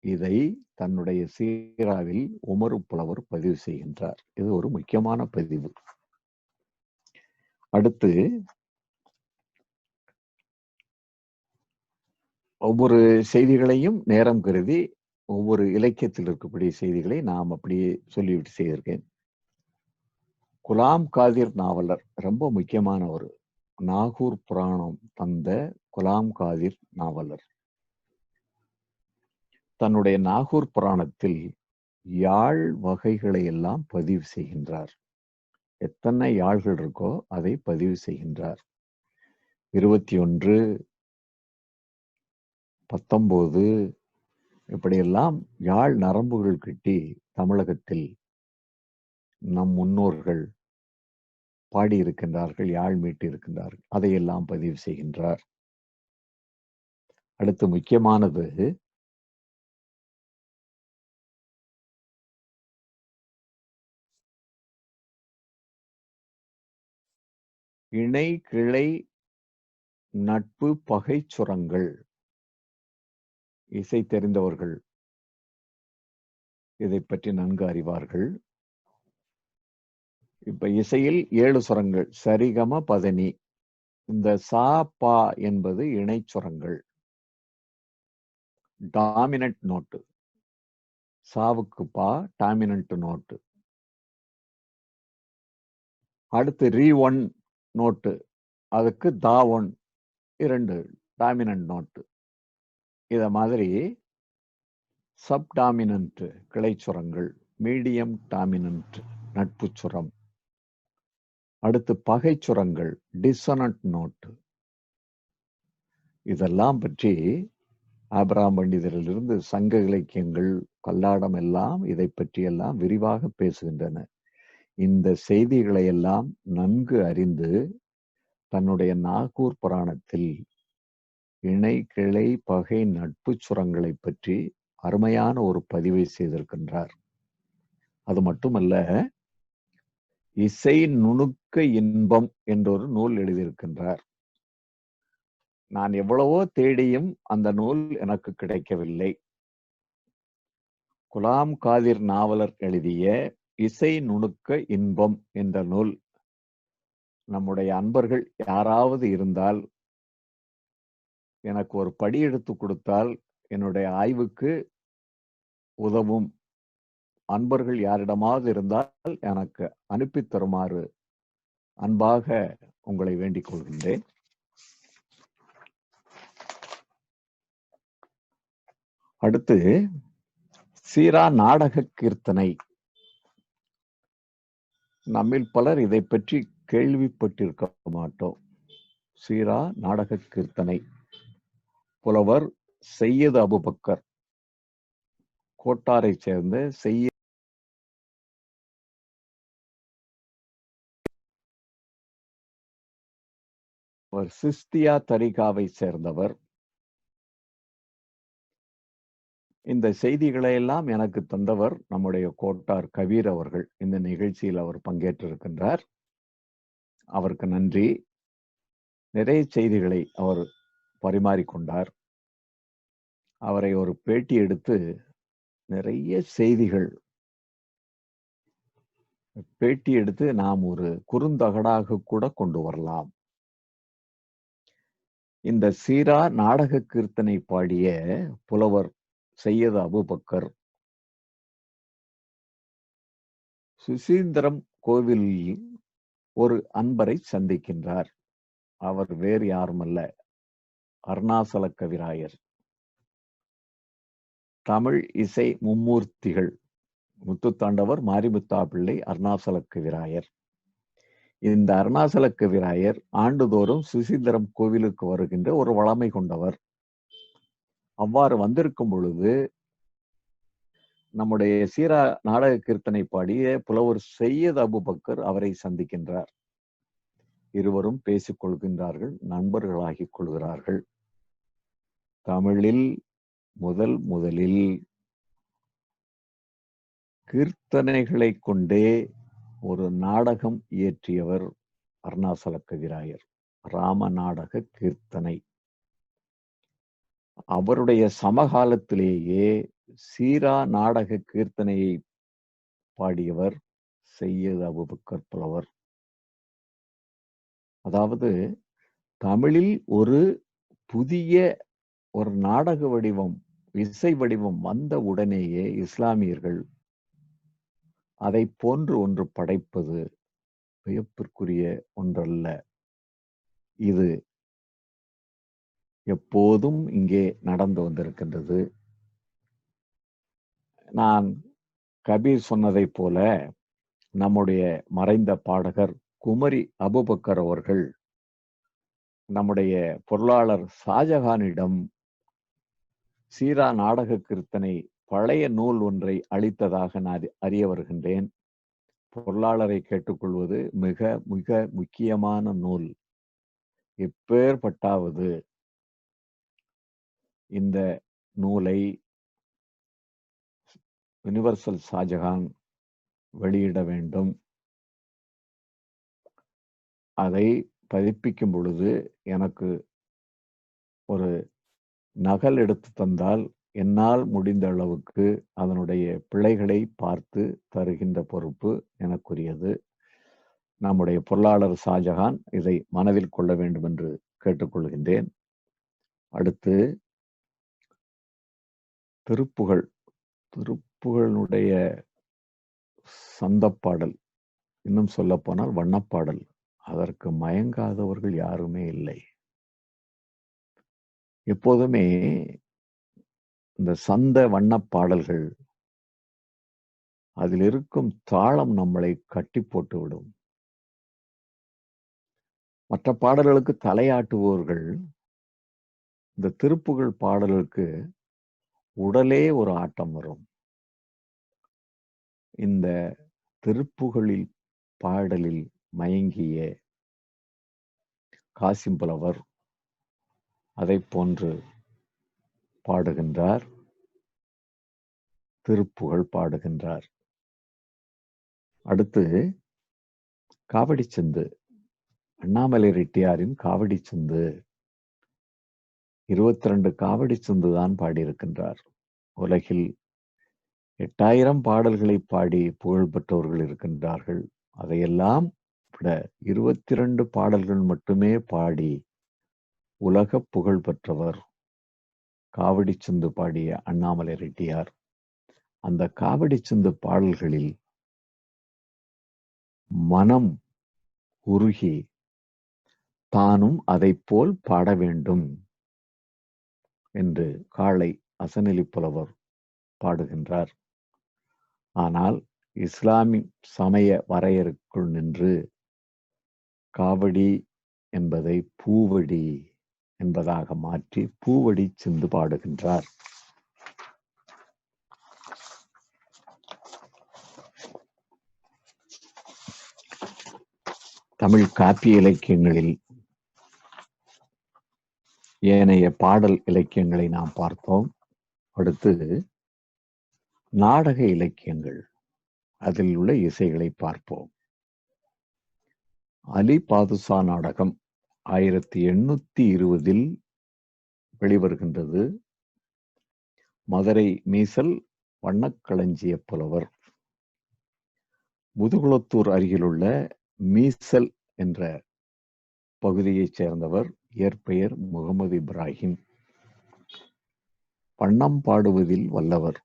இதை தன்னுடைய சீராவில் உமறு புலவர் பதிவு செய்கின்றார். இது ஒரு முக்கியமான பதிவு. அடுத்து ஒவ்வொரு செய்திகளையும் நேரம் கருதி ஒவ்வொரு இலக்கியத்தில் இருக்கக்கூடிய செய்திகளை நாம் அப்படியே சொல்லிவிட்டு செய்திருக்கேன். குலாம் காதிர் நாவலர் ரொம்ப முக்கியமான ஒரு நாகூர் புராணம் தந்த குலாம் காதிர் நாவலர் தன்னுடைய நாகூர் புராணத்தில் யாழ் வகைகளை எல்லாம் பதிவு செய்கின்றார். எத்தனை யாழ்கள் இருக்கோ அதை பதிவு செய்கின்றார். 21, 19 இப்படியெல்லாம் யாழ் நரம்புகள் கட்டி தமிழகத்தில் நம் முன்னோர்கள் பாடியிருக்கின்றார்கள், யாழ் மீட்டி இருக்கின்றார்கள். அதையெல்லாம் பதிவு செய்கின்றார். அடுத்து முக்கியமானது இணை கிளை நட்பு பகை சுரங்கள். இசை தெரிந்தவர்கள் இதை பற்றி நன்கு அறிவார்கள். இப்ப இசையில் 7 சுரங்கள், சரிகம பதனி. இந்த சா பா என்பது இணை சுரங்கள், டாமினன்ட் நோட்டு. சாவுக்கு பா டாமினன்ட் நோட்டு. அடுத்து ரீ 1 நோட்டு, அதுக்கு தா 1 2 டாமினன்ட் நோட்டு. இத மாதிரி சப் டாமினன்ட் கிளை சுரங்கள், மீடியம் டாமினன்ட் நட்பு சுரம். அடுத்து பகை சுரங்கள், டிசனன்ட் நோட்டு. இதெல்லாம் பற்றி ஆபிரகாம் பண்டிதரிலிருந்து சங்க இலக்கியங்கள், கல்லாடம் எல்லாம் இதை பற்றியெல்லாம் விரிவாக பேசுகின்றன. இந்த செய்திகளை எல்லாம் நன்கு அறிந்து தன்னுடைய நாகூர் புராணத்தில் இணை கிளை பகை நட்பு சுரங்களை பற்றி அருமையான ஒரு பதிவை செய்திருக்கின்றார். அது மட்டுமல்ல, இசை நுணுக்க இன்பம் என்றொரு நூல் எழுதியிருக்கின்றார். நான் எவ்வளவோ தேடியும் அந்த நூல் எனக்கு கிடைக்கவில்லை. குலாம் காதிர் நாவலர் எழுதிய இசை நுணுக்க இன்பம் என்ற நூல் நம்முடைய அன்பர்கள் யாராவது இருந்தால் எனக்கு ஒரு படி எடுத்து கொடுத்தால் என்னுடைய ஆய்வுக்கு உதவும். அன்பர்கள் யாரிடமாவது இருந்தால் எனக்கு அனுப்பி தருமாறு அன்பாக உங்களை வேண்டிக் கொள்கின்றேன். அடுத்து சீரா நாடக கீர்த்தனை. நம்மில் பலர் இதை பற்றி கேள்விப்பட்டிருக்க மாட்டோம். சீரா நாடக கீர்த்தனை புலவர் சையது அபுபக்கர், கோட்டாரை சேர்ந்த செய்ய சிஸ்தியா தரிகாவை சேர்ந்தவர். இந்த செய்திகளை எல்லாம் எனக்கு தந்தவர் நம்முடைய கோட்டார் கபீர் அவர்கள். இந்த நிகழ்ச்சியில் அவர் பங்கேற்றிருக்கின்றார். அவருக்கு நன்றி. நிறைய செய்திகளை அவர் பரிமாறிக்கொண்டார். அவரை ஒரு பேட்டி எடுத்து நிறைய செய்திகள் பேட்டி எடுத்து நாம் ஒரு குறுந்தகடாக கூட கொண்டு வரலாம். இந்த சீரா நாடக கீர்த்தனை பாடிய புலவர் சையது அபுபக்கர் சுசீந்திரம் கோவிலில் ஒரு அன்பரை சந்திக்கின்றார். அவர் வேறு யாருமல்ல, அருணாசல கவிராயர். தமிழ் இசை மும்மூர்த்திகள் முத்துத்தாண்டவர், மாரிமுத்தா பிள்ளை, அருணாசல கவிராயர். இந்த அருணாசல கவிராயர் ஆண்டுதோறும் சுசீந்திரம் கோவிலுக்கு வருகின்ற ஒரு வளமை கொண்டவர். அவ்வாறு வந்திருக்கும் பொழுது நம்முடைய சீரா நாடக கீர்த்தனை பாடிய புலவர் சையத் அபுபக்கர் அவரை சந்திக்கின்றார். இருவரும் பேசிக் கொள்கின்றார்கள், நண்பர்களாகிக் கொள்கிறார்கள். தமிழில் முதலில் கீர்த்தனைகளை கொண்டே ஒரு நாடகம் இயற்றியவர் அருணாசல கவிராயர். ராம நாடக கீர்த்தனை. அவருடைய சமகாலத்திலேயே சீரா நாடக கீர்த்தனையை பாடியவர் சையத் அபுபக்கர் புலவர். அதாவது தமிழில் ஒரு புதிய ஒரு நாடக வடிவம், இசை வடிவம் வந்த உடனேயே இஸ்லாமியர்கள் அதை போன்று ஒன்று படைப்பது வியப்பிற்குரிய ஒன்றல்ல. இது எப்போதும் இங்கே நடந்து வந்திருக்கின்றது. நான் கபீர் சொன்னதை போல நம்முடைய மறைந்த பாடகர் குமரி அபுபக்கர் அவர்கள் நம்முடைய பொருளாளர் ஷாஜகானிடம் சீரா நாடக கீர்த்தனை பழைய நூல் ஒன்றை அளித்ததாக நான் அறிய வருகின்றேன். பொருளாளரை கேட்டுக்கொள்வது மிக மிக முக்கியமான நூல். எப்பேற்பட்டாவது இந்த நூலை யுனிவர்சல் ஷாஜகான் வெளியிட வேண்டும். அதை பதிப்பிக்கும் பொழுது எனக்கு ஒரு நகல் எடுத்து தந்தால் என்னால் முடிந்த அளவுக்கு அதனுடைய பிழைகளை பார்த்து தருகின்ற பொறுப்பு எனக்குரியது. நம்முடைய பொருளாளர் ஷாஜகான் இதை மனதில் கொள்ள வேண்டும் என்று கேட்டுக்கொள்கின்றேன். அடுத்து திருப்புகழுடைய சந்தப்பாடல், இன்னும் சொல்ல போனால் வண்ணப்பாடல், அதற்கு மயங்காதவர்கள் யாருமே இல்லை. எப்போதுமே இந்த சந்த வண்ணப்பாடல்கள், அதில் இருக்கும் தாளம் நம்மளை கட்டி போட்டு விடும். மற்ற பாடல்களுக்கு தலையாட்டுபவர்கள் இந்த திருப்புகழ் பாடலுக்கு உடலே ஒரு ஆட்டம் வரும். இந்த திருப்புகழில் பாடலில் மயங்கிய காசிம் புலவர் அதை போன்று பாடுகின்றார், திருப்புகழ் பாடுகின்றார். அடுத்து காவடி சிந்து, அண்ணாமலை ரெட்டியாரின் காவடி சிந்து, 22 காவடி சிந்து தான் பாடியிருக்கின்றார். உலகில் 8000 பாடல்களை பாடி புகழ் பெற்றவர்கள் இருக்கின்றார்கள். அதையெல்லாம் விட 22 பாடல்கள் மட்டுமே பாடி உலக புகழ் பெற்றவர் காவடி சிந்து பாடிய அண்ணாமலை ரெட்டியார். அந்த காவடி சிந்து பாடல்களில் மனம் உருகி தானும் அதை போல் பாட வேண்டும் என்று காளை அசனலி புலவர் பாடுகின்றார். ஆனால் இஸ்லாமிக் சமய வரையறைக்குள் நின்று காவடி என்பதை பூவடி என்பதாக மாற்றி பூவடி சிந்து பாடுகின்றார். தமிழ் காப்பிய இலக்கியங்களில் ஏனைய பாடல் இலக்கியங்களை நாம் பார்த்தோம். அடுத்து நாடக இலக்கியங்கள், அதில் உள்ள இசைகளை பார்ப்போம். அலி பாதுஷா நாடகம் 1820 வெளிவருகின்றது. மதுரை மீசல் வண்ணக்களஞ்சிய புலவர், முதுகுளத்தூர் அருகிலுள்ள மீசல் என்ற பகுதியைச் சேர்ந்தவர். இயற்பெயர் முகமது இப்ராஹிம். வண்ணம் பாடுவதில் வல்லவர்,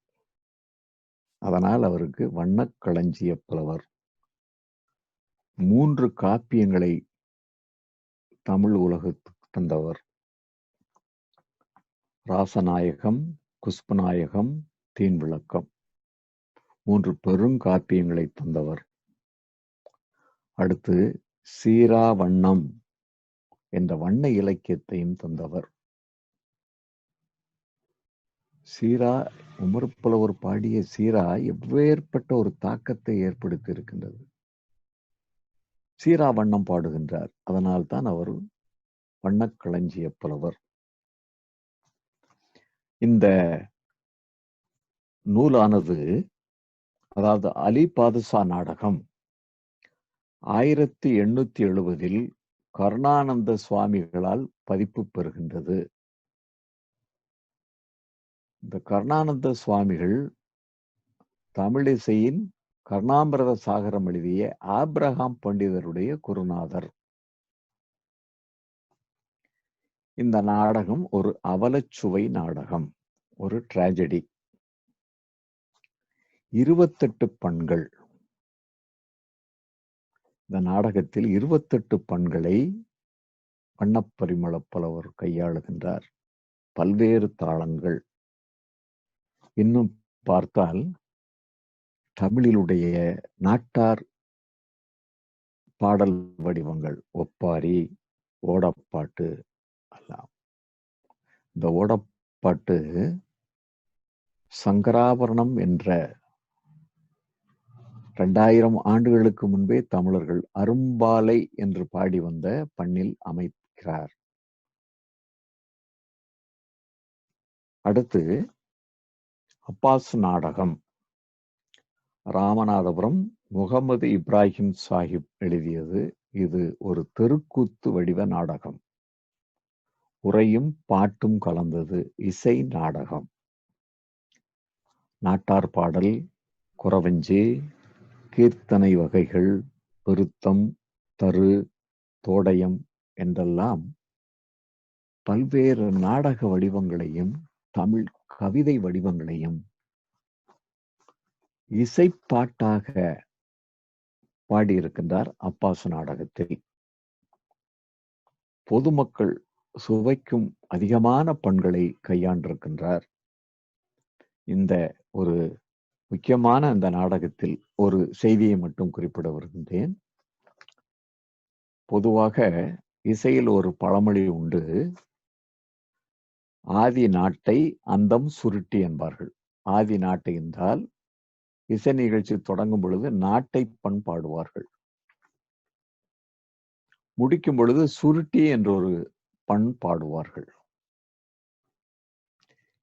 அதனால் அவருக்கு வண்ணக்களஞ்சிய புலவர். 3 காப்பியங்களை தமிழ் உலகத்துக்கு தந்தவர். ராசநாயகம், குஷ்பநாயகம், தீன் விளக்கம், 3 பெருங்காப்பியங்களை தந்தவர். அடுத்து சீரா வண்ணம் என்ற வண்ண இலக்கியத்தையும் தந்தவர். சீரா உமர் புலவர் பாடிய சீரா எவ்வேற்பட்ட ஒரு தாக்கத்தை ஏற்படுத்தி இருக்கின்றது. சீரா வண்ணம் பாடுகின்றார். அதனால் தான் அவர் வண்ணக்களஞ்சிய புலவர். இந்த நூலானது, அதாவது அலி பாதுஷா நாடகம் 1870 கருணானந்த சுவாமிகளால் பதிப்பு பெறுகின்றது. இந்த கருணானந்த சுவாமிகள் தமிழிசையின் கருணாமிரத சாகரம் எழுதிய ஆப்ரஹாம் பண்டிதருடைய குருநாதர். இந்த நாடகம் ஒரு அவலச்சுவை நாடகம், ஒரு டிராஜடி. 28 பண்கள். இந்த நாடகத்தில் 28 பண்களை வண்ணப்பரிமள புலவர் கையாளுகின்றார். பல்வேறு தாளங்கள். இன்னும் பார்த்தால் தமிழிலுடைய நாட்டார் பாடல் வடிவங்கள், ஒப்பாரி, ஓடப்பாட்டு எல்லாம். இந்த ஓடப்பாட்டு சங்கராபரணம் என்ற 2000 ஆண்டுகளுக்கு முன்பே தமிழர்கள் அரும்பாலை என்று பாடி வந்த பண்ணில் அமைக்கிறார். அடுத்து அப்பாஸ் நாடகம், ராமநாதபுரம் முகமது இப்ராஹிம் சாஹிப் எழுதியது. இது ஒரு தெருக்கூத்து வடிவ நாடகம். உரையும் பாட்டும் கலந்தது. இசை நாடகம். நாட்டார் பாடல், குறவஞ்சி, கீர்த்தனை வகைகள், பெருத்தம், தரு, தோடயம் என்றெல்லாம் பல்வேறு நாடக வடிவங்களையும் தமிழ் கவிதை வடிவங்களையும் இசைப்பாட்டாக பாடியிருக்கின்றார் அப்பாஸ் நாடகத்தில். பொதுமக்கள் சுவைக்கும் அதிகமான பண்களை கையாண்டிருக்கின்றார். இந்த ஒரு முக்கியமான இந்த நாடகத்தில் ஒரு செய்தியை மட்டும் குறிப்பிட வருகின்றேன். பொதுவாக இசையில் ஒரு பழமொழி உண்டு, ஆதி நாட்டை அந்தம் சுருட்டி என்பார்கள். ஆதி நாட்டை என்றால் இசை நிகழ்ச்சி தொடங்கும் பொழுது நாட்டை பண் பாடுவார்கள். முடிக்கும் பொழுது சுருட்டி என்ற ஒரு பண் பாடுவார்கள்.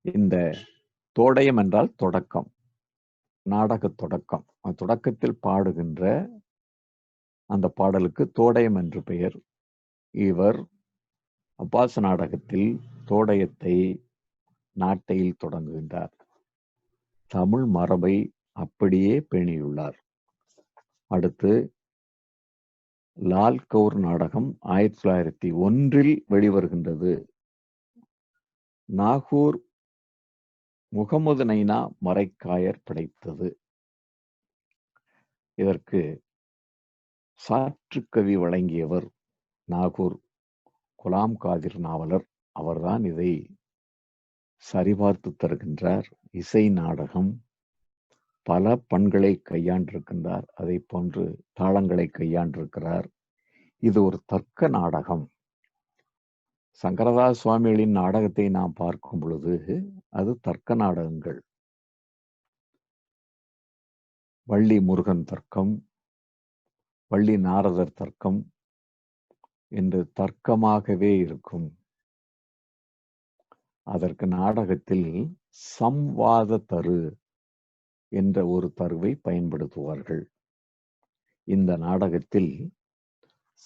இந்த தோடயம் என்றால் தொடக்கம், நாடக தொடக்கம். தொடக்கத்தில் பாடுகின்ற அந்த பாடலுக்கு தோடயம் என்று பெயர். இவர் அப்பாஸ் நாடகத்தில் தோடயத்தை நாட்டையில் தொடங்குகின்றார். தமிழ் மரபை அப்படியே பேணியுள்ளார். அடுத்து லால் கௌர் நாடகம் 1901 வெளிவருகின்றது. நாகூர் முகமது நைனா மரைக்காயர் படைத்தது. இதற்கு சாற்றுக்கவி வழங்கியவர் நாகூர் குலாம் காதிர் நாவலர். அவர்தான் இதை சரிபார்த்து தருகின்றார். இசை நாடகம், பல பண்களை கையாண்டிருக்கின்றார். அதை போன்று தாளங்களை கையாண்டிருக்கிறார். இது ஒரு தர்க்க நாடகம். சங்கரதாஸ் சுவாமிகளின் நாடகத்தை நாம் பார்க்கும் பொழுது அது தர்க்க நாடகங்கள். வள்ளி முருகன் தர்க்கம், வள்ளி நாரதர் தர்க்கம் என்று தர்க்கமாகவே இருக்கும். அதற்கு நாடகத்தில் சம்வாத தரு என்ற ஒரு தருவை பயன்படுத்துவார்கள். இந்த நாடகத்தில்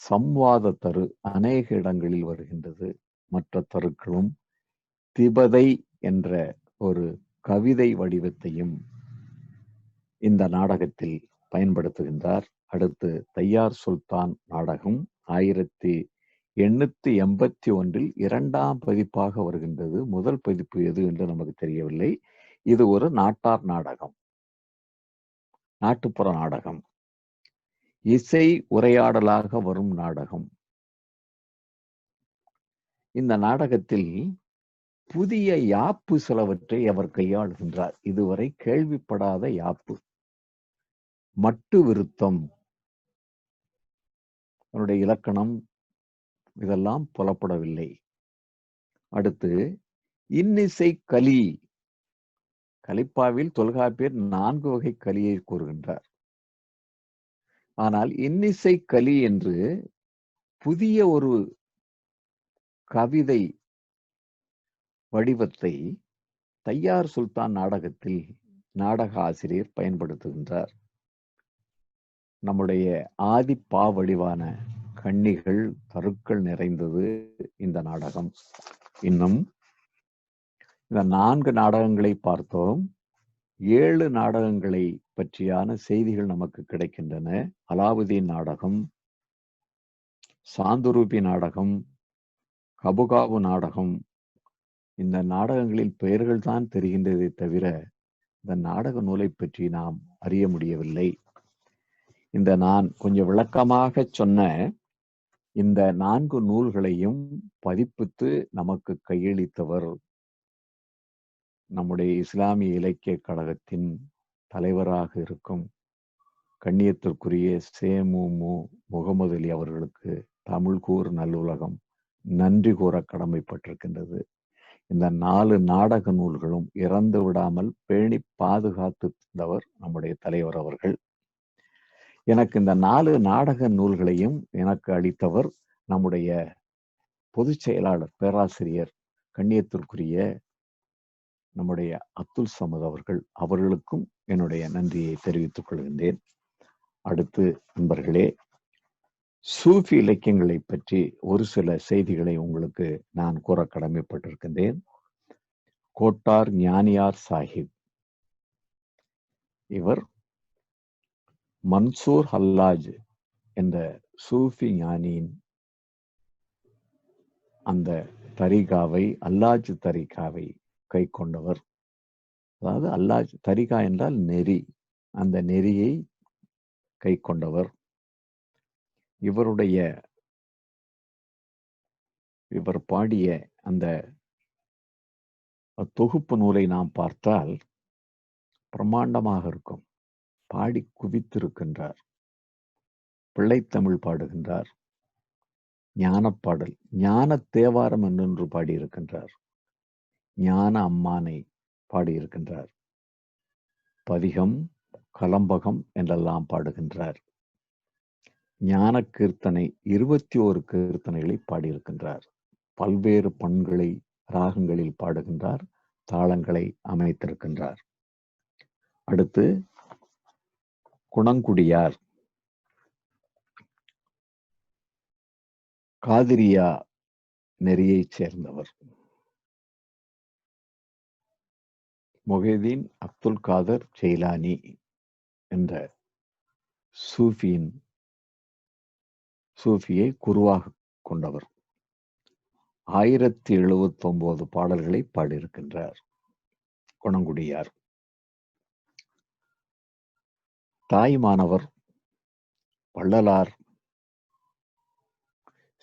சம்வாத தரு அநேக இடங்களில் வருகின்றது. மற்ற தருக்களும் திபதை என்ற ஒரு கவிதை வடிவத்தையும் இந்த நாடகத்தில் பயன்படுத்துகின்றார். அடுத்து தையார் சுல்தான் நாடகம் 1881 2ஆம் பதிப்பாக வருகின்றது. முதல் பதிப்பு எது என்று நமக்கு தெரியவில்லை. இது ஒரு நாட்டார் நாடகம், நாட்டுப்புற நாடகம், இசை உரையாடலாக வரும் நாடகம். இந்த நாடகத்தில் புதிய யாப்பு சிலவற்றை அவர் கையாளுகின்றார். இதுவரை கேள்விப்படாத யாப்பு. மட்டு விருத்தம், அவருடைய இலக்கணம் இதெல்லாம் புலப்படவில்லை. அடுத்து இன்னிசை கலி கலிப்பாவில் தொல்காப்பியர் 4 வகை கலியை கூறுகின்றார். ஆனால் இன்னிசை கலி என்று புதிய ஒரு கவிதை வடிவத்தை தையார் சுல்தான் நாடகத்தில் நாடக ஆசிரியர் பயன்படுத்துகின்றார். நம்முடைய ஆதி பா வடிவான கன்னிகள் தருக்கள் நிறைந்தது இந்த நாடகம். இன்னும் இந்த 4 நாடகங்களை பார்த்தோம். 7 நாடகங்களை பற்றியான செய்திகள் நமக்கு கிடைக்கின்றன. அலாவுதீன் நாடகம், சாந்துரூபி நாடகம், கபுகாவு நாடகம். இந்த நாடகங்களின் பெயர்கள் தான் தெரிகின்றதை தவிர இந்த நாடக நூலை பற்றி நாம் அறிய முடியவில்லை. இந்த நான் கொஞ்சம் விளக்கமாக சொன்ன இந்த 4 நூல்களையும் பதிப்பித்து நமக்கு கையளித்தவர் நம்முடைய இஸ்லாமிய இலக்கிய கழகத்தின் தலைவராக இருக்கும் கண்ணியத்திற்குரிய சேமு முகமது அலி அவர்களுக்கு தமிழ் கூர் நல்லுலகம் நன்றி கூற கடமைப்பட்டிருக்கின்றது. இந்த 4 நாடக நூல்களும் இறந்து விடாமல் பேணி பாதுகாத்தவர் நம்முடைய தலைவர் அவர்கள். எனக்கு இந்த 4 நாடக நூல்களையும் எனக்கு அளித்தவர் நம்முடைய பொதுச் செயலாளர் பேராசிரியர் கண்ணியத்திற்குரிய நம்முடைய அப்துல் சமத் அவர்களுக்கும் என்னுடைய நன்றியை தெரிவித்துக் கொள்கின்றேன். அடுத்து நண்பர்களே, சூஃபி இலக்கியங்களை பற்றி ஒரு சில செய்திகளை உங்களுக்கு நான் கூற கடமைப்பட்டிருக்கின்றேன். கோட்டார் ஞானியார் சாஹிப் இவர் மன்சூர் ஹல்லாஜ் என்ற சூஃபி ஞானியின் அந்த தரிகாவை அல்லாஜ் தரிகாவை கை கொண்டவர். அதாவது அல்லாஜ் தரிகா என்றால் நெறி, அந்த நெறியை கை கொண்டவர். இவர் பாடிய அந்த தொகுப்பு நூலை நாம் பார்த்தால் பிரம்மாண்டமாக இருக்கும். பாடி குவித்திருக்கின்றார். பிள்ளைத்தமிழ் பாடுகின்றார், ஞானப்பாடல், ஞான தேவாரம் என்று பாடியிருக்கின்றார், ஞான அம்மானை பாடியிருக்கின்றார், பதிகம் கலம்பகம் என்றெல்லாம் பாடுகின்றார், ஞான கீர்த்தனை 21 கீர்த்தனைகளை பாடியிருக்கின்றார், பல்வேறு பண்களை ராகங்களில் பாடுகின்றார், தாளங்களை அமைத்திருக்கின்றார். அடுத்து குணங்குடியார் காதிரியா நெறியைச் சேர்ந்தவர். மொஹிதீன் அப்துல் காதர் ஜெயிலானி என்ற சூஃபியை குருவாக கொண்டவர். 1079 பாடல்களை பாடியிருக்கின்றார் குணங்குடியார். தாய்மானவர், வள்ளலார்,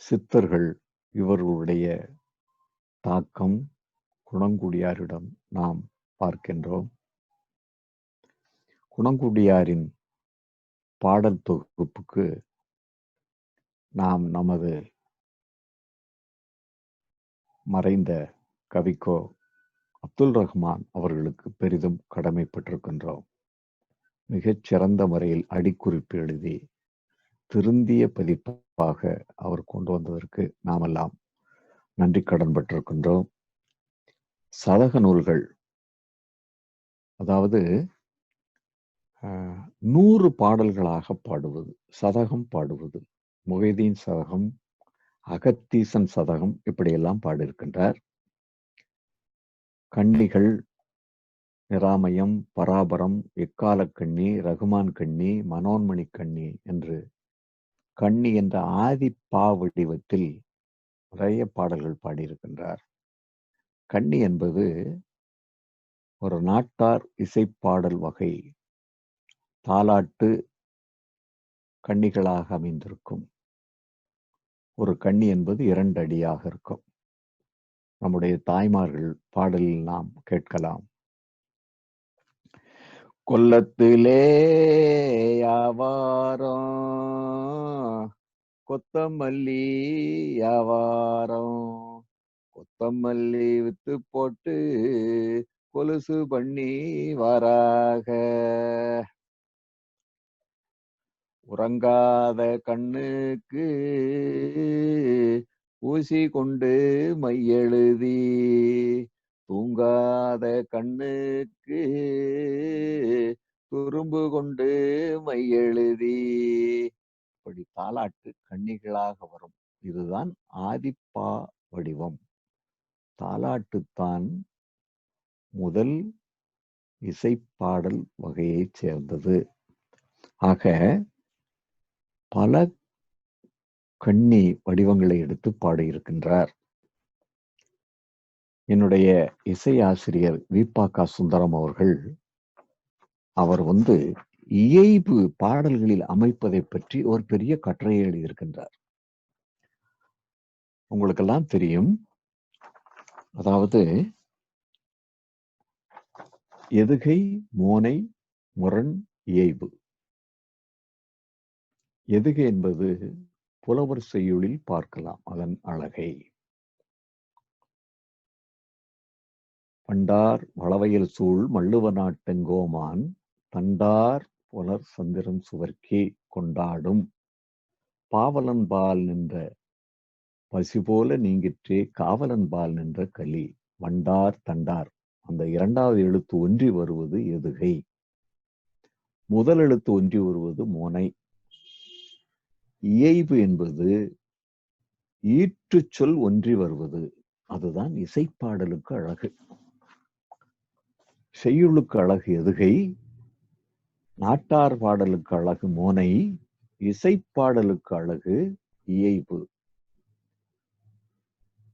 சித்தர்கள் இவர்களுடைய தாக்கம் குணங்குடியாரிடம் நாம் பார்க்கின்றோம். குணங்குடியாரின் பாடல் தொகுப்புக்கு நாம் நமது மறைந்த கவிக்கோ அப்துல் ரஹ்மான் அவர்களுக்கு பெரிதும் கடமைப்பட்டிருக்கின்றோம். மிகச் சிறந்த முறையில் அடிக்குறிப்பு எழுதி திருந்திய பதிப்பாக அவர் கொண்டு வந்ததற்கு நாமெல்லாம் நன்றி கடன் பட்டிருக்கின்றோம். சதக நூல்கள், அதாவது 100 பாடல்களாக பாடுவது, சதகம் பாடுவது, மொஹிதீன் சதகம், அகத்தீசன் சதகம், இப்படியெல்லாம் பாடியிருக்கின்றார். கண்ணிகள், நிராமயம், பராபரம், எக்கால கண்ணி, ரகுமான் கண்ணி, மனோன்மணி கண்ணி என்று கண்ணி என்ற ஆதி பா வடிவத்தில் நிறைய பாடல்கள் பாடியிருக்கின்றார். கண்ணி என்பது ஒரு நாட்டார் இசைப்பாடல் வகை. தாலாட்டு கண்ணிகளாக அமைந்திருக்கும். ஒரு கண்ணி என்பது 2 அடியாக இருக்கும். நம்முடைய தாய்மார்கள் பாடலில் நாம் கேட்கலாம். கொல்லத்திலே வியாபாரம், கொத்தமல்லி வியாபாரம், கொத்தமல்லி வித்து போட்டு கொலுசு பண்ணி வாராக. உறங்காத கண்ணுக்கு ஊசி கொண்டு மையெழுதி, தூங்காத கண்ணுக்கு துரும்பு கொண்டு மையெழுதி, இப்படி தாலாட்டு கன்னிகளாக வரும். இதுதான் ஆதிப்பா வடிவம். தாலாட்டுத்தான் முதல் இசைப்பாடல் வகையைச் சேர்ந்தது. ஆக பல கன்னி வடிவங்களை எடுத்து பாடியிருக்கின்றார். என்னுடைய இசை ஆசிரியர் வி.பா.க. சுந்தரம் அவர்கள், அவர் இயைபு பாடல்களில் அமைப்பதை பற்றி ஒரு பெரிய கட்டுரையை எழுதியிருக்கின்றார். உங்களுக்கெல்லாம் தெரியும், அதாவது எதுகை, மோனை, முரண், இயைபு. எதுகை என்பது புலவர் செய்யுளில் பார்க்கலாம் அதன் அழகை. பண்டார் வளவயல் சூழ் மல்லுவ நாட்டெங்கோமான் தண்டார் புலர் சந்திரன் சுவர்க்கே கொண்டாடும் பாவலன்பால் நின்ற பசி போல நீங்கிற்றே காவலன்பால் நின்ற களி. வண்டார் தண்டார், அந்த இரண்டாவது எழுத்து ஒன்றி வருவது எதுகை, முதல் எழுத்து ஒன்றி வருவது மோனை. இயைபு என்பது ஈற்று சொல் ஒன்றி வருவது, அதுதான் இசைப்பாடலுக்கு அழகு. செய்யுளுக்கு அழகு எதுகை, நாட்டார் பாடலுக்கு அழகு மோனை, இசைப்பாடலுக்கு அழகு இயைபு.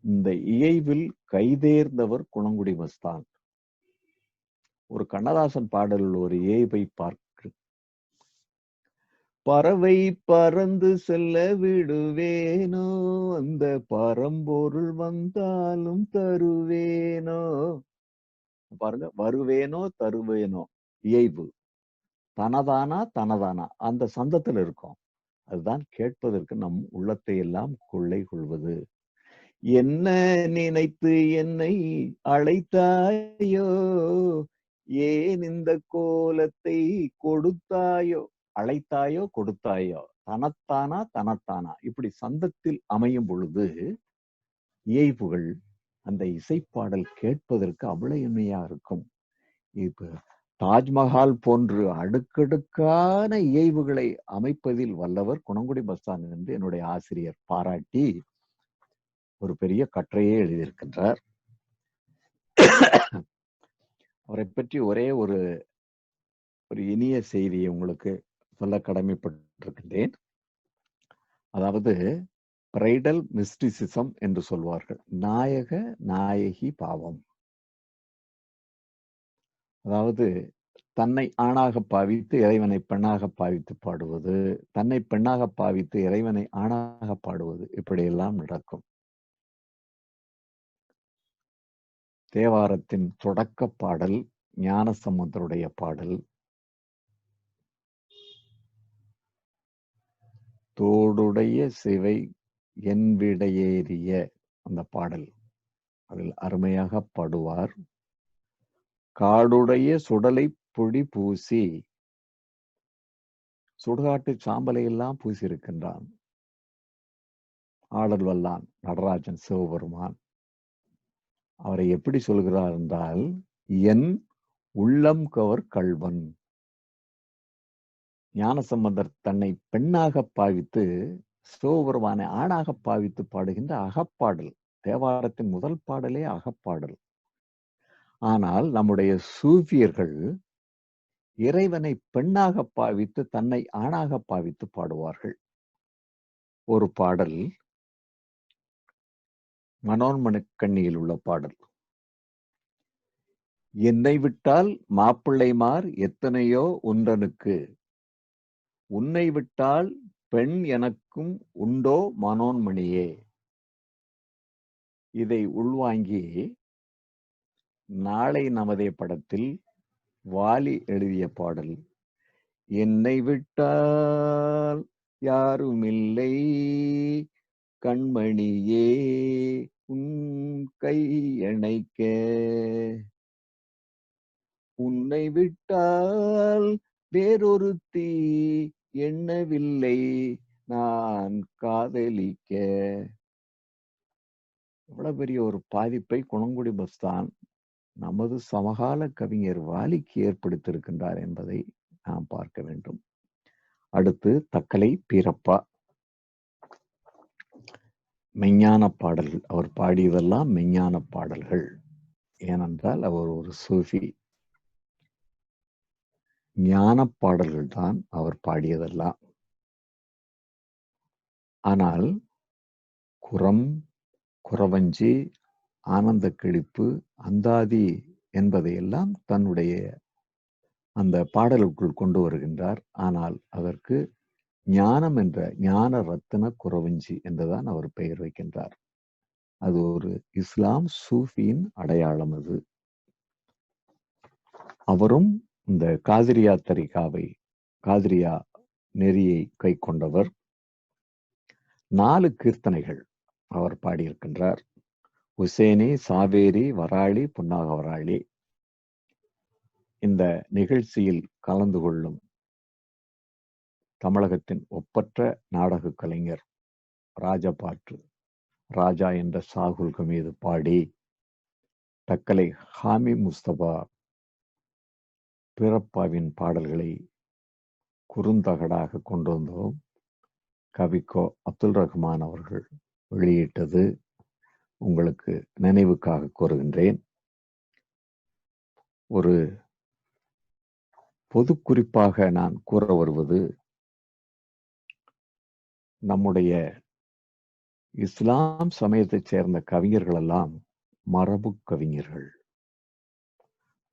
இந்த இயைபில் கைதேர்ந்தவர் குணங்குடி மஸ்தான். ஒரு கண்ணதாசன் பாடலில் ஒரு இயைபை பார்க்க, பறவை பறந்து செல்ல விடுவேனோ, அந்த பரம்பொருள் வந்தாலும் தருவேனோ. பாருங்க, வருவேனோ தருவேனோ, இயைபு. தனதானா தனதானா அந்த சந்தத்தில் இருக்கும். அதுதான் கேட்பதற்கு நம் உள்ளத்தை எல்லாம் கொள்ளை கொள்வது. என்ன நினைத்து என்னை அழைத்தாயோ, ஏன் இந்த கோலத்தை கொடுத்தாயோ. அழைத்தாயோ கொடுத்தாயோ, தனத்தானா தனத்தானா, இப்படி சந்தத்தில் அமையும் பொழுது இயைபுகள், அந்த இசைப்பாடல் கேட்பதற்கு அவ்வளவு இனிமையா இருக்கும். இப்ப தாஜ்மஹால் போன்று அடுக்கடுக்கான இயைபுகளை அமைப்பதில் வல்லவர் குணங்குடி மஸ்தான் என்று என்னுடைய ஆசிரியர் பாராட்டி ஒரு பெரிய கட்டுரையை எழுதியிருக்கின்றார். அவரை பற்றி ஒரே ஒரு இனிய செய்தியை உங்களுக்கு சொல்ல கடமைப்பட்டிருக்கின்றேன். அதாவது பிரைடல் மிஸ்டிசிசம் என்று சொல்வார்கள், நாயக நாயகி பாவம். அதாவது தன்னை ஆணாக பாவித்து இறைவனை பெண்ணாக பாவித்து பாடுவது, தன்னை பெண்ணாக பாவித்து இறைவனை ஆணாக பாடுவது, இப்படியெல்லாம் நடக்கும். தேவாரத்தின் தொடக்க பாடல் ஞானசம்பந்தருடைய பாடல், தோடுடைய சிவை என் விடையேறிய அந்த பாடல், அதில் அருமையாக பாடுவார். காடுடைய சுடலை பொடி பூசி, சுடுகாட்டு சாம்பலை எல்லாம் பூசியிருக்கின்றான் ஆடல் வல்லான் நடராஜன் சிவபெருமான். அவரை எப்படி சொல்கிறார் என்றால், என் உள்ளம் கவர் கள்வன். ஞானசம்பந்தர் தன்னை பெண்ணாக பாவித்து சிவபெருமானை ஆணாக பாவித்து பாடுகின்ற அகப்பாடல். தேவாரத்தின் முதல் பாடலே அகப்பாடல். ஆனால் நம்முடைய சூஃபியர்கள் இறைவனை பெண்ணாக பாவித்து தன்னை ஆணாக பாவித்து பாடுவார்கள். ஒரு பாடல் மனோன்மணிக்கண்ணியில் உள்ள பாடல். என்னை விட்டால் மாப்பிள்ளைமார் எத்தனையோ உண்டனுக்கு, உன்னை விட்டால் பெண் எனக்கும் உண்டோ மனோன்மணியே. இதை உள்வாங்கி நாளை நமதே படத்தில் வாலி எழுதிய பாடல், என்னை விட்டால் யாருமில்லை கண்மணியே உன் கை இணைக்க, உன்னை விட்டால் வேறொருத்தி எண்ணவில்லை நான் காதலிக்க. எவ்வளவு பெரிய ஒரு பாதிப்பை குணங்குடி மஸ்தான் நமது சமகால கவிஞர் வாலிக்கு ஏற்படுத்தியிருக்கின்றார் என்பதை நாம் பார்க்க வேண்டும். அடுத்து தக்கலை பீரப்பா. மெஞ்ஞான பாடல்கள் அவர் பாடியதெல்லாம் மெஞ்ஞான பாடல்கள். ஏனென்றால் அவர் ஒரு சூஃபி. ஞான பாடல்கள் தான் அவர் பாடியதெல்லாம். ஆனால் குரம், குறவஞ்சி, ஆனந்த கிழிப்பு, அந்தாதி என்பதையெல்லாம் தன்னுடைய அந்த பாடலுக்குள் கொண்டு வருகின்றார். ஆனால் அதற்கு ஞானம் என்ற ஞான ரத்தின குறவஞ்சி என்றுதான் அவர் பெயர் வைக்கின்றார். அது ஒரு இஸ்லாம் சூஃபியின் அடையாளம். அது அவரும் இந்த காதிரியா தரிகாவை, காதிரியா நெறியை கை கொண்டவர். 4 கீர்த்தனைகள் அவர் பாடியிருக்கின்றார். உசேனி, சாவேரி, வராளி, புன்னாக வராளி. இந்த நிகழ்ச்சியில் கலந்து கொள்ளும் தமிழகத்தின் ஒப்பற்ற நாடக கலைஞர் ராஜபாற்று ராஜா என்ற சாகுல் மீது பாடி, தக்கலை ஹாமி முஸ்தபா பீரப்பாவின் பாடல்களை குறுந்தகடாக கொண்டு வந்தோம். கவிக்கோ அப்துல் ரஹ்மான் அவர்கள் வெளியிட்டது உங்களுக்கு நினைவுக்காக கூறுகின்றேன். ஒரு பொது குறிப்பாக நான் கூற வருவது, நம்முடைய இஸ்லாம் சமயத்தைச் சேர்ந்த கவிஞர்கள் எல்லாம் மரபு கவிஞர்கள்,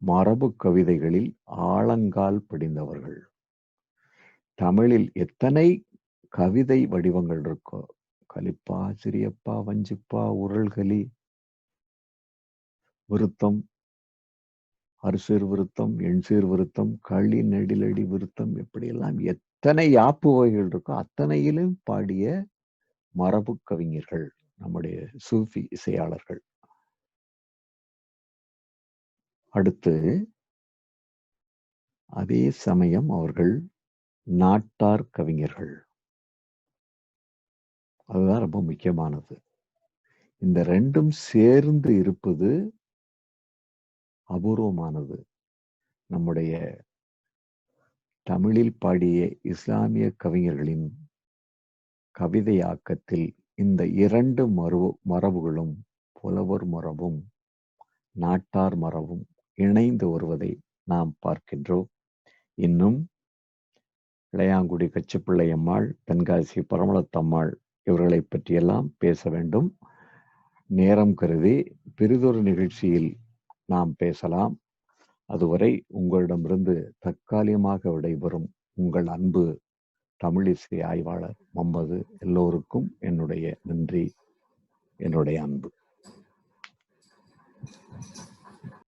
மரபு கவிதைகளில் ஆழங்கால் படிந்தவர்கள். தமிழில் எத்தனை கவிதை வடிவங்கள் இருக்கோ, கலிப்பா, சிறியப்பா, வஞ்சிப்பா, உரல்களி, விருத்தம், அறுசீர் விருத்தம், எண்சீர் விருத்தம், களி, நெடிலடி விருத்தம், எப்படியெல்லாம் எத்தனை யாப்பு வகைகள் இருக்கோ அத்தனையிலும் பாடிய மரபு கவிஞர்கள் நம்முடைய சூஃபி இசையாளர்கள். அடுத்து அதே சமயம் அவர்கள் நாட்டார் கவிஞர்கள். அதுதான் ரொம்ப முக்கியமானது. இந்த ரெண்டும் சேர்ந்து இருப்பது அபூர்வமானது. நம்முடைய தமிழில் பாடிய இஸ்லாமிய கவிஞர்களின் கவிதையாக்கத்தில் இந்த 2 மரபுகளும், புலவர் மரபும் நாட்டார் மரபும் இணைந்து வருவதை நாம் பார்க்கின்றோம். இன்னும் இளையாங்குடி கச்சிப்பிள்ளை அம்மாள், தென்காசி பரமளத்தம்மாள் இவர்களை பற்றியெல்லாம் பேச வேண்டும். நேரம் கருதி பிறிதொரு நிகழ்ச்சியில் நாம் பேசலாம். அதுவரை உங்களிடமிருந்து தற்காலிகமாக விடைபெறும் உங்கள் அன்பு தமிழிசை ஆய்வாளர் முகமது. எல்லோருக்கும் என்னுடைய நன்றி, என்னுடைய அன்பு.